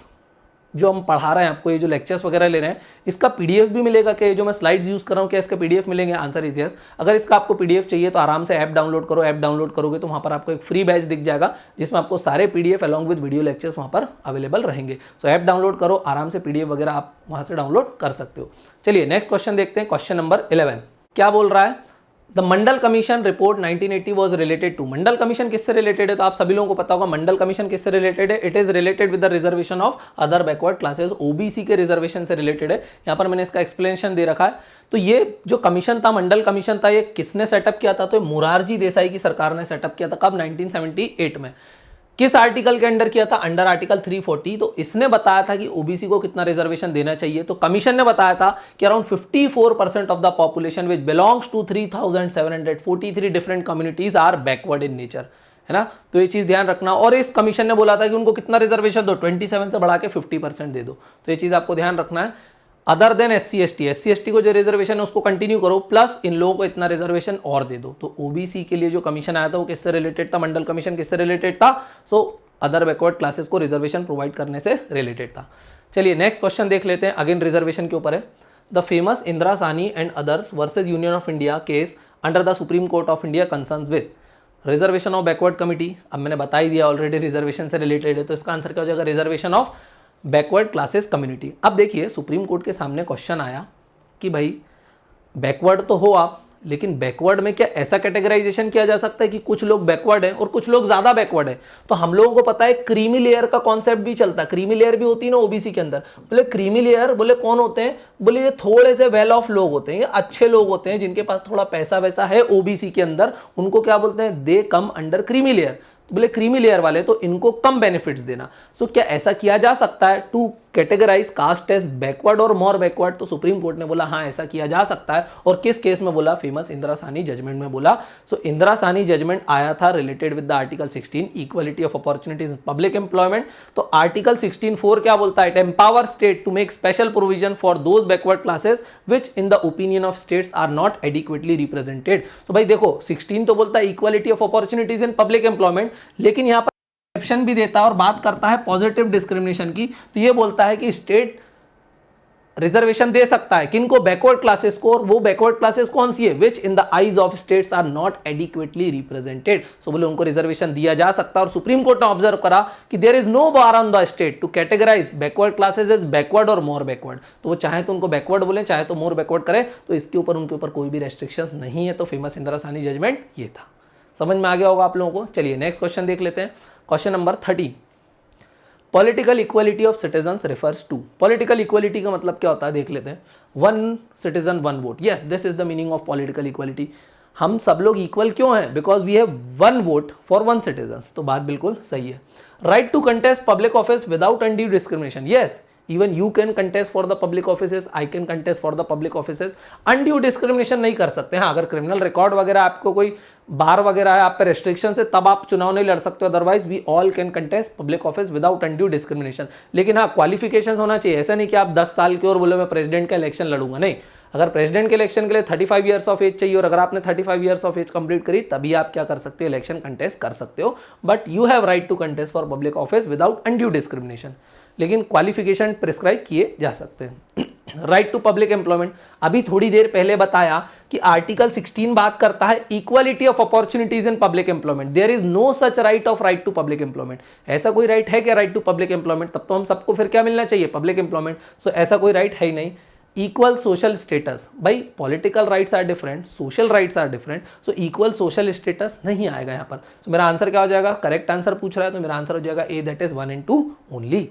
जो हम पढ़ा रहे हैं आपको, ये जो लेक्चर्स वगैरह ले रहे हैं, इसका पीडीएफ भी मिलेगा क्या, जो मैं स्लाइड्स यूज़ कर रहा हूँ क्या इसका पीडीएफ मिलेंगे, आंसर इज यस। अगर इसका आपको पीडीएफ चाहिए तो आराम से ऐप डाउनलोड करो, ऐप डाउनलोड करोगे तो वहाँ पर आपको एक फ्री बैच दिख जाएगा, जिसमें आपको सारे PDF along with video lectures वहाँ पर अवेलेबल रहेंगे। सो ऐप डाउनलोड करो, आराम से पीडीएफ वगैरह आप वहाँ से डाउनलोड कर सकते हो। चलिए नेक्स्ट क्वेश्चन देखते हैं, क्वेश्चन नंबर 11। क्या बोल रहा है, the Mandal commission report 1980 was related to. Mandal commission किससे रिलेटेड है, तो आप सभी लोगों को पता होगा मंडल कमीशन किससे रिलेटेड है, it is related with the reservation of other backward classes, OBC के रिजर्वेशन से रिलेटेड है। यहाँ पर मैंने इसका एक्सप्लेनेशन दे रखा है। तो ये जो कमीशन था, मंडल कमीशन था, ये किसने सेटअप किया था, तो मोरारजी देसाई की सरकार ने सेटअप किया था। कब, 1978 में। किस आर्टिकल के अंडर किया था, अंडर आर्टिकल 340। तो इसने बताया था कि ओबीसी को कितना रिजर्वेशन देना चाहिए, तो कमीशन ने बताया था कि around 54% of the population which belongs to 3743 different communities are backward in nature, है ना। तो ये चीज ध्यान रखना। और इस कमीशन ने बोला था कि उनको कितना रिजर्वेशन दो, 27 से बढ़ा के 50% दे दो, तो ये चीज आपको ध्यान रखना है। अदर देन SC ST को जो रिजर्वेशन है उसको कंटिन्यू करो, प्लस इन लोगों को इतना रिजर्वेशन और दे दो। तो ओबीसी के लिए जो कमीशन आया था वो किससे रिलेटेड था, मंडल कमीशन किससे रिलेटेड था, सो अदर बैकवर्ड क्लासेस को रिजर्वेशन प्रोवाइड करने से रिलेटेड था। चलिए नेक्स्ट क्वेश्चन देख लेते हैं, अगेन रिजर्वेशन के ऊपर है। The famous Indira Sahni and others versus union of India case under the supreme Court of India concerns with reservation of backward committee. अब मैंने बता ही दिया ऑलरेडी रिजर्वेशन से रिलेटेड है, तो इसका आंसर क्या हो जाएगा, reservation of backward classes community. अब देखिए सुप्रीम कोर्ट के सामने क्वेश्चन आया कि भाई बैकवर्ड तो हो आप, लेकिन बैकवर्ड में क्या ऐसा कैटेगराइजेशन किया जा सकता है कि कुछ लोग बैकवर्ड हैं और कुछ लोग ज्यादा बैकवर्ड हैं। तो हम लोगों को पता है क्रीमी लेयर का कॉन्सेप्ट भी चलता है, क्रीमी लेयर भी होती है ना ओबीसी के अंदर। बोले क्रीमी लेयर, बोले कौन होते हैं, बोले ये थोड़े से वेल ऑफ लोग होते हैं, ये अच्छे लोग होते हैं, जिनके पास थोड़ा पैसा वैसा है ओबीसी के अंदर, उनको क्या बोलते हैं, दे कम अंडर क्रीमी लेयर। बोले क्रीमी लेयर वाले तो इनको कम बेनिफिट्स देना। सो क्या ऐसा किया जा सकता है to categorise caste as backward और मोर बैकवर्ड, तो सुप्रीम कोर्ट ने बोला हाँ ऐसा किया जा सकता है। और किस केस में बोला, फेमस इंदिरा साहनी जजमेंट में बोला। सो इंदिरा साहनी जजमेंट आया था related with the article 16 equality of opportunities in public employment. तो आर्टिकल 16(4) क्या बोलता है, it empower state to make special provision for those backward classes which in the opinion of states are not adequately represented. तो भाई देखो 16 तो बोलता है equality of opportunities in public employment, लेकिन यहाँ पर एक्सेप्शन भी देता है और बात करता है पॉजिटिव डिस्क्रिमिनेशन की। तो ये बोलता है कि स्टेट रिजर्वेशन दे सकता है किनको, बैकवर्ड क्लासेस को, और वो बैकवर्ड क्लासेस कौन सी है, which in the eyes of states are not adequately represented. So बोले उनको रिजर्वेशन दिया जा सकता है, और सुप्रीम कोर्ट ने ऑब्जर्व करा कि there is no bar on the state to categorise backward classes as backward और मोर बैकवर्ड। तो वो चाहे तो उनको बैकवर्ड बोले, चाहे तो मोर बैकवर्ड करे, तो इसके ऊपर उनके ऊपर कोई भी रेस्ट्रिक्शंस नहीं है। तो फेमस इंदिरासानी जजमेंट ये था। समझ में आ गया होगा आप लोगों को। चलिए नेक्स्ट क्वेश्चन देख लेते हैं, question number 30। Political equality of citizens refers to. Political equality का मतलब क्या होता है देख लेते हैं। One citizen one vote, yes this is the meaning of political equality. हम सब लोग इक्वल क्यों हैं, because we have one vote for one citizens. तो बात बिल्कुल सही है। Right to contest public office without undue discrimination, yes even you can contest for the public offices, I can contest for the public offices. Undue discrimination नहीं कर सकते। हाँ, अगर क्रिमिनल रिकॉर्ड वगैरह आपको कोई बार वगैरह है, आप पे रेस्ट्रिक्शन है, तब आप चुनाव नहीं लड़ सकते। Otherwise we all can contest public office without undue discrimination. लेकिन हाँ, क्वालिफिकेशन होना चाहिए। ऐसा नहीं कि आप 10 साल के और बोले मैं प्रेसिडेंट का इलेक्शन लड़ूंगा, नहीं। अगर प्रेसिडेंट के इलेक्शन के लिए 35 ईयर्स ऑफ एज चाहिए, और अगर आपने 35 ईयर्स ऑफ एज कंप्लीट करी, तभी आप क्या कर सकते हो, इलेक्शन कंटेस्ट कर सकते हो। But you have right to contest for public office without undue discrimination. लेकिन क्वालिफिकेशन प्रिस्क्राइब किए जा सकते हैं। राइट टू पब्लिक एम्प्लॉयमेंट, अभी थोड़ी देर पहले बताया कि आर्टिकल 16 बात करता है equality of opportunities in public employment. There is no such right of right to public employment. ऐसा कोई राइट है क्या राइट टू पब्लिक एम्प्लॉयमेंट? तब तो हम सबको फिर क्या मिलना चाहिए, पब्लिक एम्प्लॉयमेंट। सो ऐसा कोई राइट है ही नहीं। इक्वल सोशल स्टेटस, भाई political rights are different, social rights are different, so equal social status नहीं आएगा यहाँ पर। सो मेरा आंसर क्या हो जाएगा, करेक्ट आंसर पूछ रहा है तो मेरा आंसर हो जाएगा A, that is 1 and 2 only.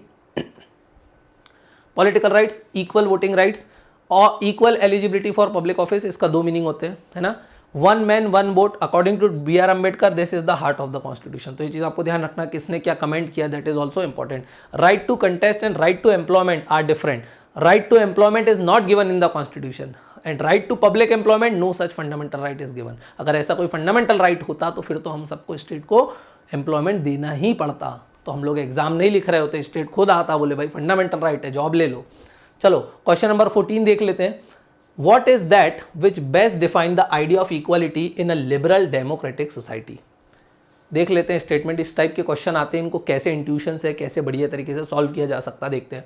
Political rights, equal voting rights और equal eligibility for public office, इसका दो मीनिंग होते हैं, है ना। One man one vote according to B R Ambedkar, this is the heart of the constitution. तो ये चीज आपको ध्यान रखना, किसने क्या कमेंट किया, that is also important. Right to contest and right to employment are different. Right to employment is not given in the constitution and right to public employment no such fundamental right is given. अगर ऐसा कोई फंडामेंटल राइट होता तो फिर तो हम सबको स्टेट को एम्प्लॉयमेंट देना ही पड़ता। तो हम लोग एग्जाम नहीं लिख रहे होते, स्टेट खुद आता, बोले भाई फंडामेंटल राइट है, जॉब ले लो। चलो क्वेश्चन नंबर 14 देख लेते हैं। What is that which best define the idea of equality in a liberal democratic society? देख लेते हैं स्टेटमेंट। इस टाइप के क्वेश्चन आते हैं, इनको कैसे इंट्यूशन से, कैसे बढ़िया तरीके से सॉल्व किया जा सकता है, देखते हैं।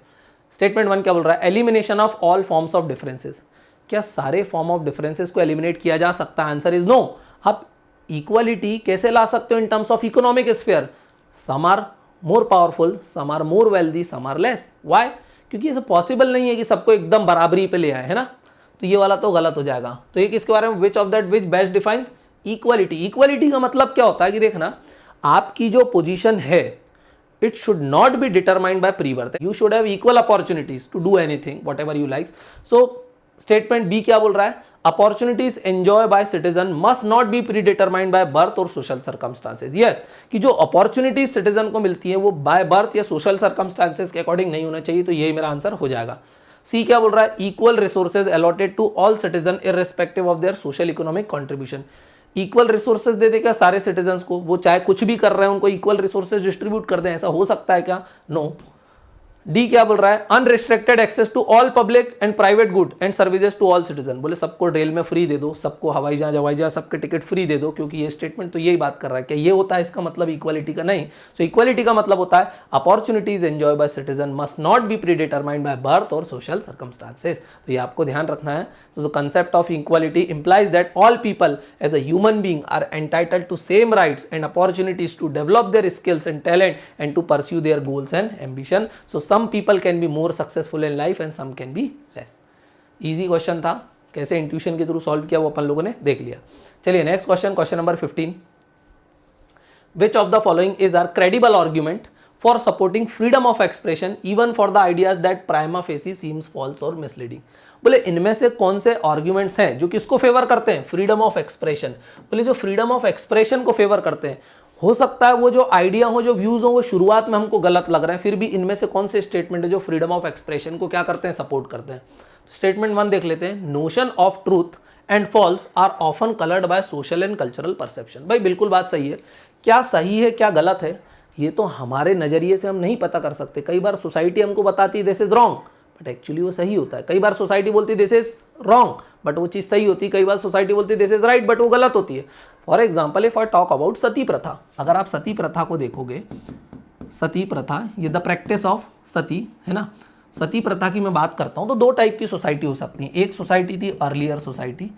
स्टेटमेंट 1 क्या बोल रहा है, elimination of all forms of differences. क्या सारे फॉर्म ऑफ डिफरेंसेस को एलिमिनेट किया जा सकता है? Answer is no. आप इक्वालिटी कैसे ला सकते हो in terms of economic sphere? Some are more powerful, some are more wealthy, some are less. Why? क्योंकि ऐसा पॉसिबल नहीं है कि सबको एकदम बराबरी पे ले आए, है ना। तो ये वाला तो गलत हो जाएगा। तो ये किसके बारे में, which of that which best defines equality. Equality का मतलब क्या होता है कि देखना, आपकी जो पोजीशन है it should not be determined by pre birth. You should have equal opportunities to do anything whatever you likes. So statement B क्या बोल रहा है, opportunities enjoy by citizen must not be predetermined by birth और सोशल सर्कमस्टांसेस। यस, कि जो अपॉर्चुनिटीज सिटीजन को मिलती है वो बाय बर्थ या सोशल सर्कमस्टांसेस के अकॉर्डिंग नहीं होना चाहिए। तो यही मेरा आंसर हो जाएगा। सी क्या बोल रहा है, equal resources allotted to all citizen irrespective of their social economic contribution. Equal resources दे देगा सारे सिटीजन्स को, वो चाहे कुछ भी कर रहे हैं उनको इक्वल रिसोर्सेज डिस्ट्रीब्यूट कर दें, ऐसा हो सकता है क्या? नो। डी क्या बोल रहा है, unrestricted access to all public and private good and services to all citizen. बोले सबको रेल में फ्री दे दो, सबको हवाई जहाज सबके टिकट फ्री दे दो, क्योंकि ये स्टेटमेंट तो यही बात कर रहा है। क्या ये होता है इसका मतलब इक्वालिटी का? नहीं। सो इक्वालिटी का मतलब होता है opportunities enjoy by citizen must not be predetermined by birth और सोशल सर्कमस्टांसेस। तो ये आपको ध्यान रखना है। तो the concept of equality implies that all people as a human being are entitled to same rights and opportunities to develop their skills and talent and to pursue their goals and ambition. So some people can be more successful in life and some can be less. Easy question था, कैसे इंट्यूशन के थ्रू सॉल्व किया वो अपन लोगों ने देख लिया। चलिए next question, question number 15। Which of the following is our credible argument for supporting freedom of expression even for the ideas that prima facie seems false or misleading? बोले इनमें से कौन से आर्ग्यूमेंट्स हैं जो किसको फेवर करते हैं, फ्रीडम ऑफ एक्सप्रेशन। बोले जो फ्रीडम ऑफ एक्सप्रेशन को फेवर करते हैं, हो सकता है वो जो आइडिया हो, जो व्यूज हो, वो शुरुआत में हमको गलत लग रहा है, फिर भी इनमें से कौन से स्टेटमेंट है जो फ्रीडम ऑफ एक्सप्रेशन को क्या करते हैं, सपोर्ट करते हैं। स्टेटमेंट 1 देख लेते हैं, notion of truth and false are often coloured by social and cultural perception. भाई बिल्कुल बात सही है। क्या सही है क्या गलत है ये तो हमारे नजरिए से हम नहीं पता कर सकते। कई बार सोसाइटी हमको बताती है this is wrong, but actually वो सही होता है। कई बार सोसाइटी बोलती है दिस इज रॉन्ग, बट वो चीज़ सही होती है। कई बार सोसाइटी बोलती है दिस इज राइट, बट वो गलत होती है। For example if I talk about sati प्रथा, अगर आप सती प्रथा को देखोगे, सती प्रथा ये द प्रैक्टिस ऑफ सती है ना। सती प्रथा की मैं बात करता हूँ तो दो टाइप की सोसाइटी हो सकती है। एक सोसाइटी थी अर्लियर सोसाइटी,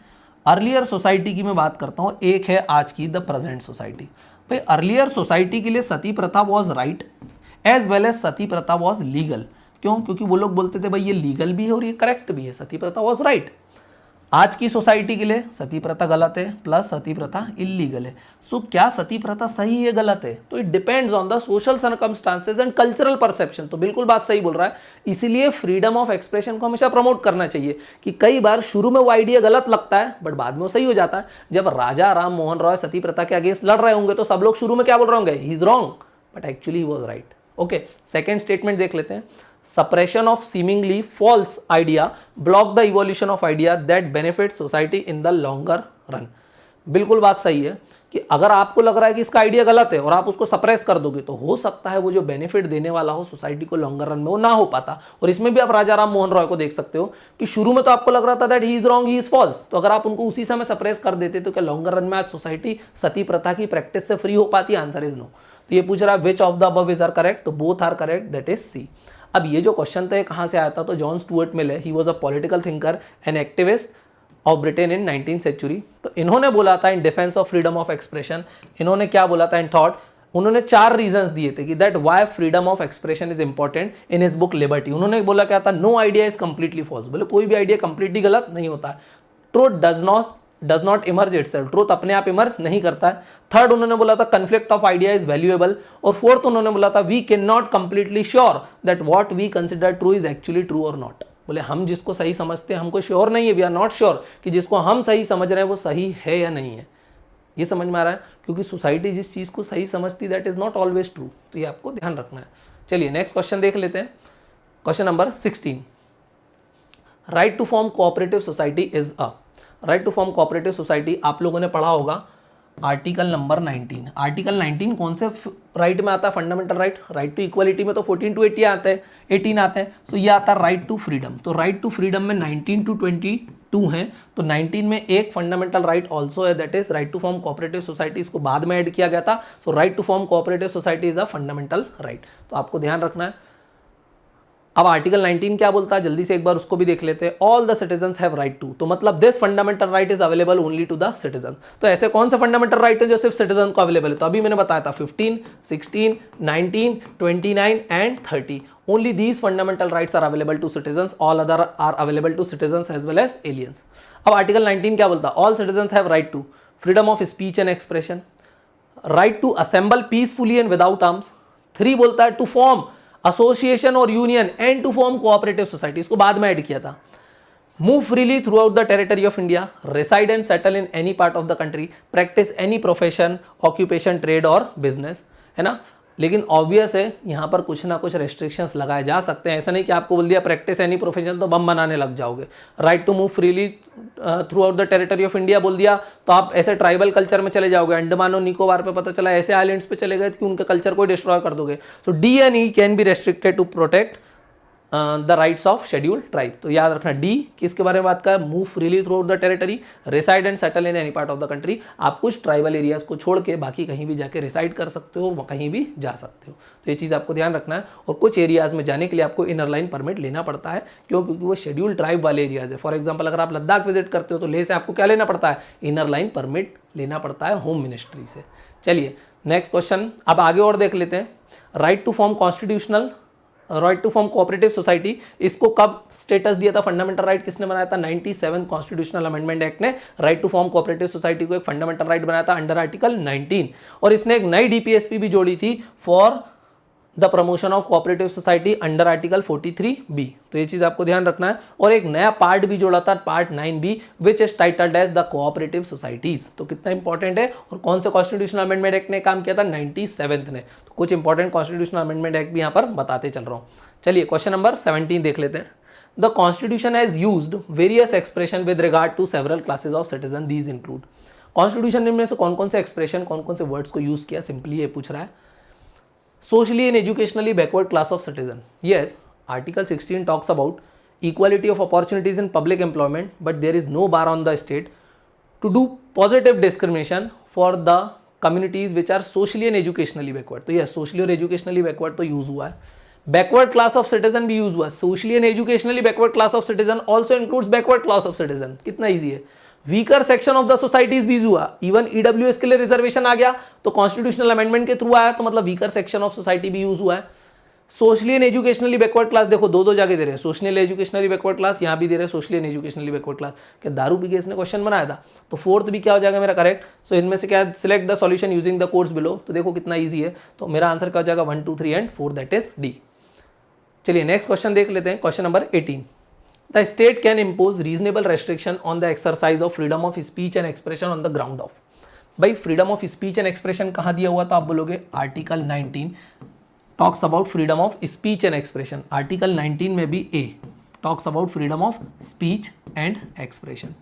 अर्लियर सोसाइटी की मैं बात करता हूँ, एक है आज की द प्रेजेंट सोसाइटी। भाई अर्लियर सोसाइटी के लिए सती प्रथा was right as well as sati प्रथा वॉज लीगल। क्यों? क्योंकि वो लोग बोलते थे भाई ये लीगल भी है और ये करेक्ट भी है, सती प्रथा वॉज राइट। आज की सोसाइटी के लिए सती प्रथा गलत है प्लस सती प्रथा इलीगल है। सो क्या सती प्रथा सही है गलत है? तो it depends on the social circumstances and cultural perception. तो बिल्कुल बात सही बोल रहा है, इसीलिए फ्रीडम ऑफ एक्सप्रेशन को हमेशा प्रमोट करना चाहिए कि कई बार शुरू में वो आइडिया गलत लगता है बट बाद में वो सही हो जाता है। जब राजा राम मोहन रॉय सती प्रथा के अगेंस्ट लड़ रहे होंगे तो सब लोग शुरू में क्या बोल रहे होंगे? ही is wrong, but actually he was right. Okay, second statement देख लेते हैं। Suppression of seemingly false idea block the evolution of idea that benefits society in the longer run। बिल्कुल बात सही है कि अगर आपको लग रहा है कि इसका आइडिया गलत है और आप उसको सप्रेस कर दोगे तो हो सकता है वो जो बेनिफिट देने वाला हो सोसाइटी को लॉन्गर रन में वो ना हो पाता। और इसमें भी आप राजा राम मोहन रॉय को देख सकते हो कि शुरू में तो आपको लग रहा था that he is wrong, he is false, तो अगर आप उनको उसी समय सप्रेस कर देते तो क्या लॉन्गर रन में आज सोसाइटी सती प्रथा की प्रैक्टिस से फ्री हो पाती? Answer is no. तो ये पूछ रहा है which of the above is are correct, तो both are correct, that is C. अब ये जो क्वेश्चन था कहाँ से आया था? तो जॉन स्टुअर्ट मिल है, he was a political thinker and activist of Britain in 19th century. तो इन्होंने बोला था in defence of freedom of expression, इन्होंने क्या बोला था इन थॉट, उन्होंने 4 रीजंस दिए थे कि that why freedom of expression is important in his book liberty. उन्होंने बोला क्या था? No idea is completely false, बोले कोई भी आइडिया कंप्लीटली गलत नहीं होता। Truth does not emerge itself, truth अपने आप इमर्ज नहीं करता है। थर्ड उन्होंने बोला था conflict of idea is valuable. और फोर्थ उन्होंने बोला था we can not completely sure that what we consider true is actually true और नॉट। बोले हम जिसको सही समझते हैं हमको श्योर नहीं है, वी आर नॉट श्योर कि जिसको हम सही समझ रहे हैं वो सही है या नहीं है। ये समझ में आ रहा है? क्योंकि सोसाइटी जिस चीज़ को सही समझती that is not always true, तो ये आपको ध्यान रखना है। चलिए नेक्स्ट क्वेश्चन देख लेते हैं, question number 16। Right to form cooperative society is a, right to form cooperative society आप लोगों ने पढ़ा होगा आर्टिकल नंबर 19। आर्टिकल 19 कौन से राइट में आता है? Fundamental right. Right to equality में तो 14 to 80 आते हैं, 18 आते हैं। सो ये आता है राइट टू फ्रीडम। तो राइट टू फ्रीडम में 19 to 22 हैं। तो 19 में एक फंडामेंटल राइट ऑल्सो है, that is right to form cooperative society. इसको बाद में ऐड किया गया था। So right to form cooperative society is a fundamental right. तो आपको ध्यान रखना है। अब आर्टिकल 19 क्या बोलता है जल्दी से एक बार उसको भी देख लेते हैं। All the citizens have right to, तो मतलब this fundamental right is available only to the citizens. तो ऐसे कौन सा फंडामेंटल राइट है जो सिर्फ सिटीजन को अवेलेबल है? तो अभी मैंने बताया था 15, 16, 19, 29 and 30। Only these fundamental rights are available to citizens, all other are available to citizens as well as aliens. अब आर्टिकल 19 क्या बोलता है? All citizens have right to freedom of speech and expression, right to assemble peacefully and without arms. 3 बोलता है टू फॉर्म एसोसिएशन और union and to form cooperative society, इसको बाद में ऐड किया था। Move freely throughout the territory of India, reside and settle in any part of the country, practice any profession, occupation, trade और बिजनेस, है ना। लेकिन ऑब्वियस है यहाँ पर कुछ ना कुछ रेस्ट्रिक्शंस लगाए जा सकते हैं। ऐसा नहीं कि आपको बोल दिया प्रैक्टिस एनी प्रोफेशन तो बम बनाने लग जाओगे। Right to move freely throughout the territory of India बोल दिया तो आप ऐसे ट्राइबल कल्चर में चले जाओगे। अंडमान और निकोबार पे पता चला ऐसे आइलैंड्स पे चले गए कि उनके कल्चर को डिस्ट्रॉय कर दोगे। So D and E can be restricted to protect the rights of scheduled tribe. तो याद रखना डी किसके बारे में बात कर, move freely throughout the territory, reside and settle in any part of the country. आप कुछ ट्राइबल एरियाज को छोड़ के बाकी कहीं भी जाके रिसाइड कर सकते हो, कहीं भी जा सकते हो। तो ये चीज़ आपको ध्यान रखना है। और कुछ एरियाज में जाने के लिए आपको इनर लाइन परमिट लेना पड़ता है। क्यों? क्योंकि वो शेड्यूल्ड ट्राइब वाले एरियाज है। फॉर एग्जाम्पल अगर आप लद्दाख विजिट करते हो तो लेह से आपको क्या लेना पड़ता है? इनर लाइन परमिट लेना पड़ता है होम मिनिस्ट्री से। चलिए नेक्स्ट क्वेश्चन अब आगे और देख लेते हैं। Right to form constitutional, right to form cooperative society, इसको कब स्टेटस दिया था? फंडामेंटल राइट किसने बनाया था? 97 कॉन्स्टिट्यूशनल अमेंडमेंट एक्ट ने right to form cooperative society को एक फंडामेंटल राइट बनाया था अंडर आर्टिकल 19। और इसने एक नई डीपीएसपी भी जोड़ी थी for the promotion of cooperative society under article 43B। तो ये चीज आपको ध्यान रखना है। और एक नया पार्ट भी जोड़ा था, part 9B, which is titled as the cooperative societies. तो कितना इंपॉर्टेंट है। और कौन से कॉन्स्टिट्यूशनल अमेंडमेंट एक्ट ने काम किया था? 97 ने। तो कुछ इंपॉर्टेंट कॉन्स्टिट्यूशनल अमेंडमेंट एक्ट भी यहाँ पर बताते चल रहा हूँ। चलिए क्वेश्चन नंबर 17 देख लेते हैं। The constitution has used various expression with regard to several classes of citizen, these include. Constitution में से कौन कौन से एक्सप्रेशन, कौन कौन से वर्ड्स को यूज किया? सिंपली ये पूछ रहा है। Socially and educationally backward class of citizen. Yes, Article 16 talks about equality of opportunities in public employment, but there is no bar on the state to do positive discrimination for the communities which are socially and educationally backward. तो yes, socially और educationally backward तो यूज हुआ है। बैकवर्ड क्लास ऑफ सिटीजन भी यूज हुआ, socially and educationally backward class of citizen also includes backward class of citizen, कितना ईजी है। Weaker section of the societies भी यूज हुआ, इवन ईडब्ल्यूएस के लिए रिजर्वेशन आ गया तो कॉन्स्टिट्यूशनल अमेंडमेंट के थ्रू आया, तो मतलब वीकर सेक्शन ऑफ सोसाइटी भी यूज हुआ है। Socially and educationally backward class, देखो दो जगह दे रहे हैं, सोशली एजुकेशनली बैकवर्ड क्लास, यहाँ भी दे रहे हैं socially and educationally backward class. क्या दारू पी के इसने क्वेश्चन बनाया था, तो फोर्थ भी क्या हो जाएगा मेरा करेक्ट। सो इनमें से क्या, select the solution using the codes below, तो देखो कितना ईजी है, तो मेरा आंसर क्या हो जाएगा 1 2 3 एंड 4, दैट इज डी। चलिए नेक्स्ट क्वेश्चन देख लेते हैं, question number 18। The state can impose reasonable restriction on the exercise of freedom of speech and expression on the ground of. भाई freedom of speech and expression कहाँ दिया हुआ, तो आप बोलोगे article 19 talks about freedom of speech and expression. Article 19 में भी A talks about freedom of speech and expression,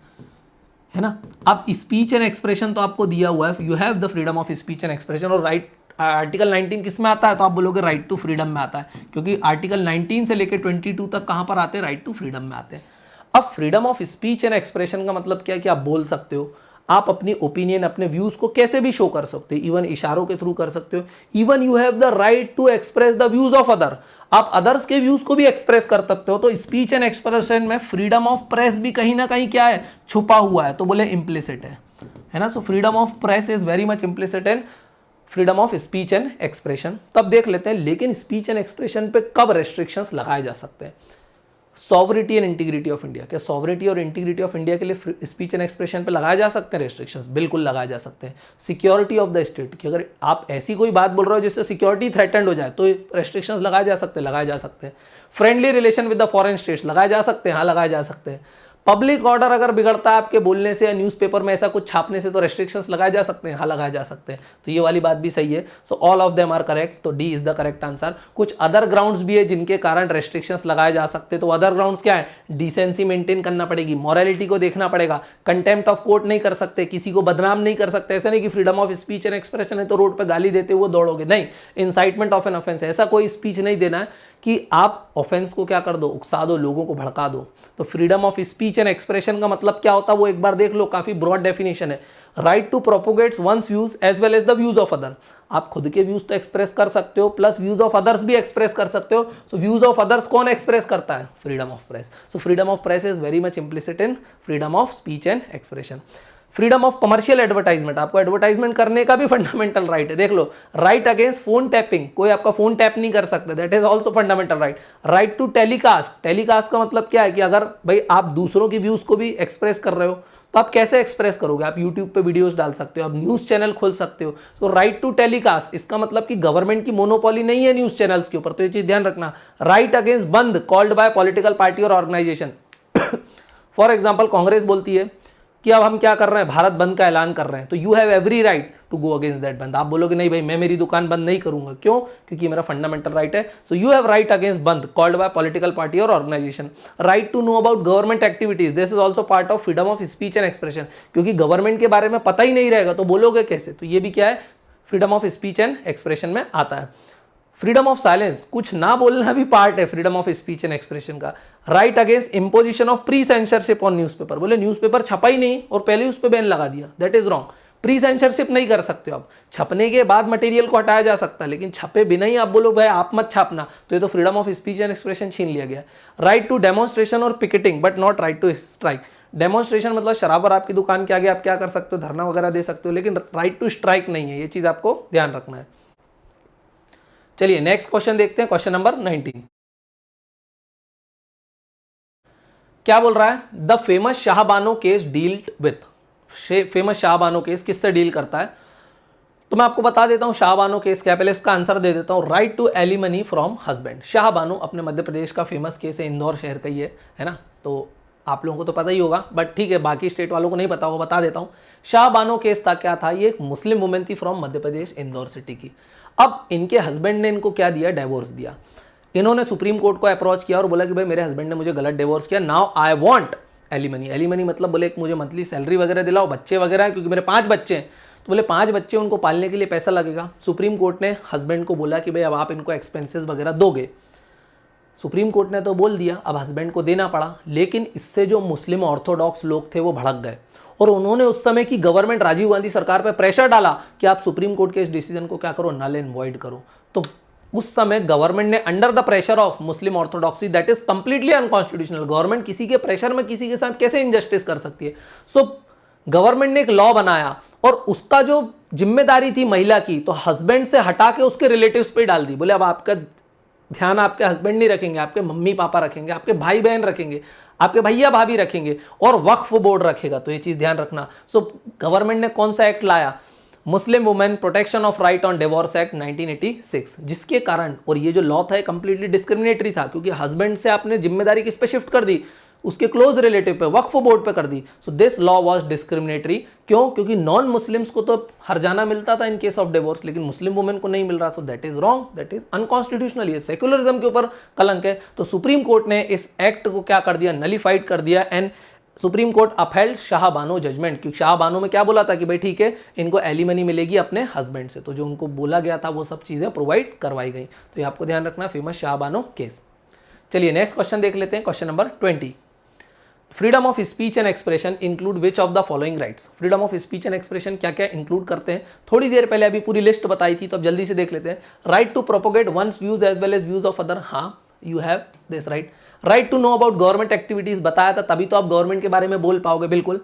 है ना। अब स्पीच एंड एक्सप्रेशन तो आपको दिया हुआ है, you have the freedom of speech and expression, और राइट आर्टिकल 19 किस में आता है, तो आप बोलोगे राइट टू फ्रीडम में आता है, क्योंकि आर्टिकल 19 से लेकर 22 तक कहाँ पर आते हैं, राइट टू फ्रीडम में आते हैं। अब freedom of speech and expression का मतलब क्या है कि आप बोल सकते हो, आप अपनी ओपिनियन, अपने व्यूज को कैसे भी शो कर सकते हो, इवन इशारों के थ्रू कर सकते हो। Even you have the right to express the views of other, आप अदर्स के व्यूज को भी एक्सप्रेस कर सकते हो। तो स्पीच एंड एक्सप्रेशन में फ्रीडम ऑफ प्रेस भी कहीं ना कहीं क्या है, छुपा हुआ है, तो बोले इम्प्लिसिट है ना। सो freedom of press is very much implicit in freedom of speech and expression. तब देख लेते हैं, लेकिन स्पीच एंड एक्सप्रेशन पे कब रेस्ट्रिक्शंस लगाए जा सकते हैं। Sovereignty and integrity of India, क्या सॉवरिटी और इंटीग्रिटी ऑफ इंडिया के लिए स्पीच एंड एक्सप्रेशन पे लगाए जा सकते हैं रेस्ट्रिक्शंस, बिल्कुल लगाए जा सकते हैं। सिक्योरिटी ऑफ द स्टेट, कि अगर आप ऐसी कोई बात बोल रहे हो जिससे सिक्योरिटी थ्रेटेंड हो जाए तो रेस्ट्रिक्शंस लगाए जा सकते हैं, लगाए जा सकते हैं। Friendly relation with the foreign states लगाए जा सकते हैं, हाँ लगाए जा सकते हैं। पब्लिक ऑर्डर अगर बिगड़ता है आपके बोलने से या न्यूज़पेपर में ऐसा कुछ छापने से, तो रेस्ट्रिक्शंस लगाए जा सकते हैं, हाँ लगाए जा सकते हैं। तो ये वाली बात भी सही है। So all of them are correct, तो D is the correct answer. कुछ अदर ग्राउंड्स भी है जिनके कारण रेस्ट्रिक्शंस लगाए जा सकते हैं, तो अदर ग्राउंड्स क्या है, डिसेंसी मेंटेन करना पड़ेगी, मॉरलिटी को देखना पड़ेगा, कंटेम्प्ट ऑफ कोर्ट नहीं कर सकते, किसी को बदनाम नहीं कर सकते। ऐसा नहीं कि freedom of speech and expression है तो रोड पर गाली देते हुए दौड़ोगे, नहीं। इंसाइटमेंट ऑफ एन ऑफेंस, ऐसा कोई स्पीच नहीं देना है कि आप ऑफेंस को क्या कर दो, उकसा दो, लोगों को भड़का दो। तो freedom of speech and expression का मतलब क्या होता है वो एक बार देख लो, काफी ब्रॉड डेफिनेशन है। Right to propagates one's views as well as the views of other, आप खुद के व्यूज तो एक्सप्रेस कर सकते हो प्लस व्यूज ऑफ अदर्स भी एक्सप्रेस कर सकते हो। सो व्यूज ऑफ अदर्स कौन एक्सप्रेस करता है, freedom of press. So freedom of press is very much implicit in freedom of speech and expression. Freedom of commercial advertisement, आपको एडवर्टाइजमेंट करने का भी फंडामेंटल राइट है, देख लो। राइट अगेंस्ट फोन टैपिंग, कोई आपका फोन टैप नहीं कर सकता, that is also fundamental right. Right to telecast, telecast का मतलब क्या है कि अगर भाई आप दूसरों की व्यूज को भी एक्सप्रेस कर रहे हो तो आप कैसे एक्सप्रेस करोगे, आप यूट्यूब पे वीडियोस डाल सकते हो, आप न्यूज चैनल खोल सकते हो। तो राइट टू टेलीकास्ट, इसका मतलब कि गवर्नमेंट की मोनोपोली नहीं है न्यूज चैनल्स के ऊपर, तो ये चीज ध्यान रखना। Right against bandh called by political party और ऑर्गेनाइजेशन, फॉर एग्जाम्पल कांग्रेस बोलती है कि अब हम क्या कर रहे हैं, भारत बंद का ऐलान कर रहे हैं, तो you have every right to go against that bandh. आप बोलोगे नहीं भाई मैं मेरी दुकान बंद नहीं करूंगा, क्यों, क्योंकि मेरा फंडामेंटल राइट है। So you have right against bandh called by political party और organisation. Right to know about government activities, this is also part of freedom of speech and expression, क्योंकि गवर्नमेंट के बारे में पता ही नहीं रहेगा तो बोलोगे कैसे, तो ये भी क्या है, freedom of speech and expression में आता है। फ्रीडम ऑफ साइलेंस, कुछ ना बोलना भी पार्ट है freedom of speech and expression का। Right against imposition of pre censorship on newspaper, बोले न्यूज़पेपर छपा ही नहीं और पहले उस पर बैन लगा दिया, that is wrong. Pre censorship नहीं कर सकते हो आप, छपने के बाद मटेरियल को हटाया जा सकता है, लेकिन छपे बिना ही आप बोलो भाई आप मत छापना, तो ये तो freedom of speech and expression छीन लिया गया। राइट टू डेमोन्स्ट्रेशन और picketing but not right to strike. Demonstration मतलब शराब और आपकी दुकान के आगे आप क्या कर सकते हो, धरना वगैरह दे सकते हो, लेकिन राइट टू स्ट्राइक नहीं है, ये चीज आपको ध्यान रखना है। चलिए नेक्स्ट क्वेश्चन देखते हैं, क्वेश्चन नंबर 19। क्या बोल रहा है, the famous Shah Bano case dealt with, famous Shah Bano case किससे डील करता है, तो मैं आपको बता देता हूं शाहबानो केस क्या, पहले इसका आंसर दे देता हूं। Right to alimony from husband, Shah Bano अपने मध्य प्रदेश का फेमस केस है, इंदौर शहर का ही है ना, तो आप लोगों को तो पता ही होगा, बट ठीक है बाकी स्टेट वालों को नहीं पता होगा, बता देता हूं। शाहबानो केस था, क्या था, ये एक मुस्लिम वुमेन थी फ्रॉम मध्य प्रदेश, इंदौर सिटी की। अब इनके हस्बैंड ने इनको क्या दिया, डिवोर्स दिया। इन्होंने सुप्रीम कोर्ट को अप्रोच किया और बोला कि भाई मेरे हस्बैंड ने मुझे गलत डिवोर्स किया, now I want alimony. Alimony मतलब बोले मुझे मंथली सैलरी वगैरह दिलाओ, बच्चे वगैरह, क्योंकि मेरे 5 बच्चे हैं, तो बोले 5 बच्चे उनको पालने के लिए पैसा लगेगा। सुप्रीम कोर्ट ने हस्बैंड को बोला कि भाई अब आप इनको एक्सपेंसेस वगैरह दोगे। सुप्रीम कोर्ट ने तो बोल दिया, अब हस्बैंड को देना पड़ा, लेकिन इससे जो मुस्लिम ऑर्थोडॉक्स लोग थे वो भड़क गए और उन्होंने उस समय की गवर्नमेंट राजीव गांधी सरकार पर प्रेशर डाला कि आप सुप्रीम कोर्ट के इस डिसीजन को क्या करो, नल एंड वॉइड करो। तो उस समय गवर्नमेंट ने under the pressure of Muslim orthodoxy, that is completely unconstitutional, government किसी के प्रेशर में किसी के साथ कैसे इनजस्टिस कर सकती है। सो गवर्नमेंट ने एक लॉ बनाया और उसका जो जिम्मेदारी थी महिला की, तो हस्बैंड से हटा के उसके रिलेटिव्स पे डाल दी। बोले अब आपका ध्यान आपके हस्बैंड नहीं रखेंगे, आपके मम्मी पापा रखेंगे, आपके भाई बहन रखेंगे, आपके भैया भाभी रखेंगे और वक्फ बोर्ड रखेगा। तो ये चीज ध्यान रखना। सो गवर्नमेंट ने कौन सा एक्ट लाया? Muslim women protection of right on divorce act 1986, जिसके कारण, और ये जो लॉ था कंप्लीटली डिस्क्रिमिनेटरी था, क्योंकि हस्बैंड से आपने जिम्मेदारी किस पे शिफ्ट कर दी? उसके क्लोज रिलेटिव पे, वक्फ बोर्ड पे कर दी। So this law was discriminatory. क्यों? क्योंकि नॉन मुस्लिम्स को तो हर्जाना मिलता था इन केस ऑफ डिवोर्स, लेकिन मुस्लिम वुमेन को नहीं मिल रहा। सो that is wrong, that is unconstitutional. ये सेक्युलरिज्म के ऊपर कलंक है। तो सुप्रीम कोर्ट ने इस एक्ट को क्या कर दिया? नलीफाइड कर दिया। And supreme Court upheld Shah Bano judgment, क्योंकि शाह बानो में क्या बोला था कि भाई ठीक है, इनको एलिमनी मिलेगी अपने हस्बैंड से। तो जो उनको बोला गया था वो सब चीजें प्रोवाइड करवाई गई। तो ये आपको ध्यान रखना, फेमस शाह बानो केस। चलिए नेक्स्ट क्वेश्चन देख लेते हैं, question number 20। Freedom of speech and expression include which of the following rights? Freedom of speech and expression क्या क्या इंक्लूड करते हैं? थोड़ी देर पहले अभी पूरी लिस्ट बताई थी, तो अब जल्दी से देख लेते हैं। Right to propagate one's views as well as views of other, हाँ you have this right. Right to know about government activities, बताया था, तभी तो आप गवर्नमेंट के बारे में बोल पाओगे, बिल्कुल।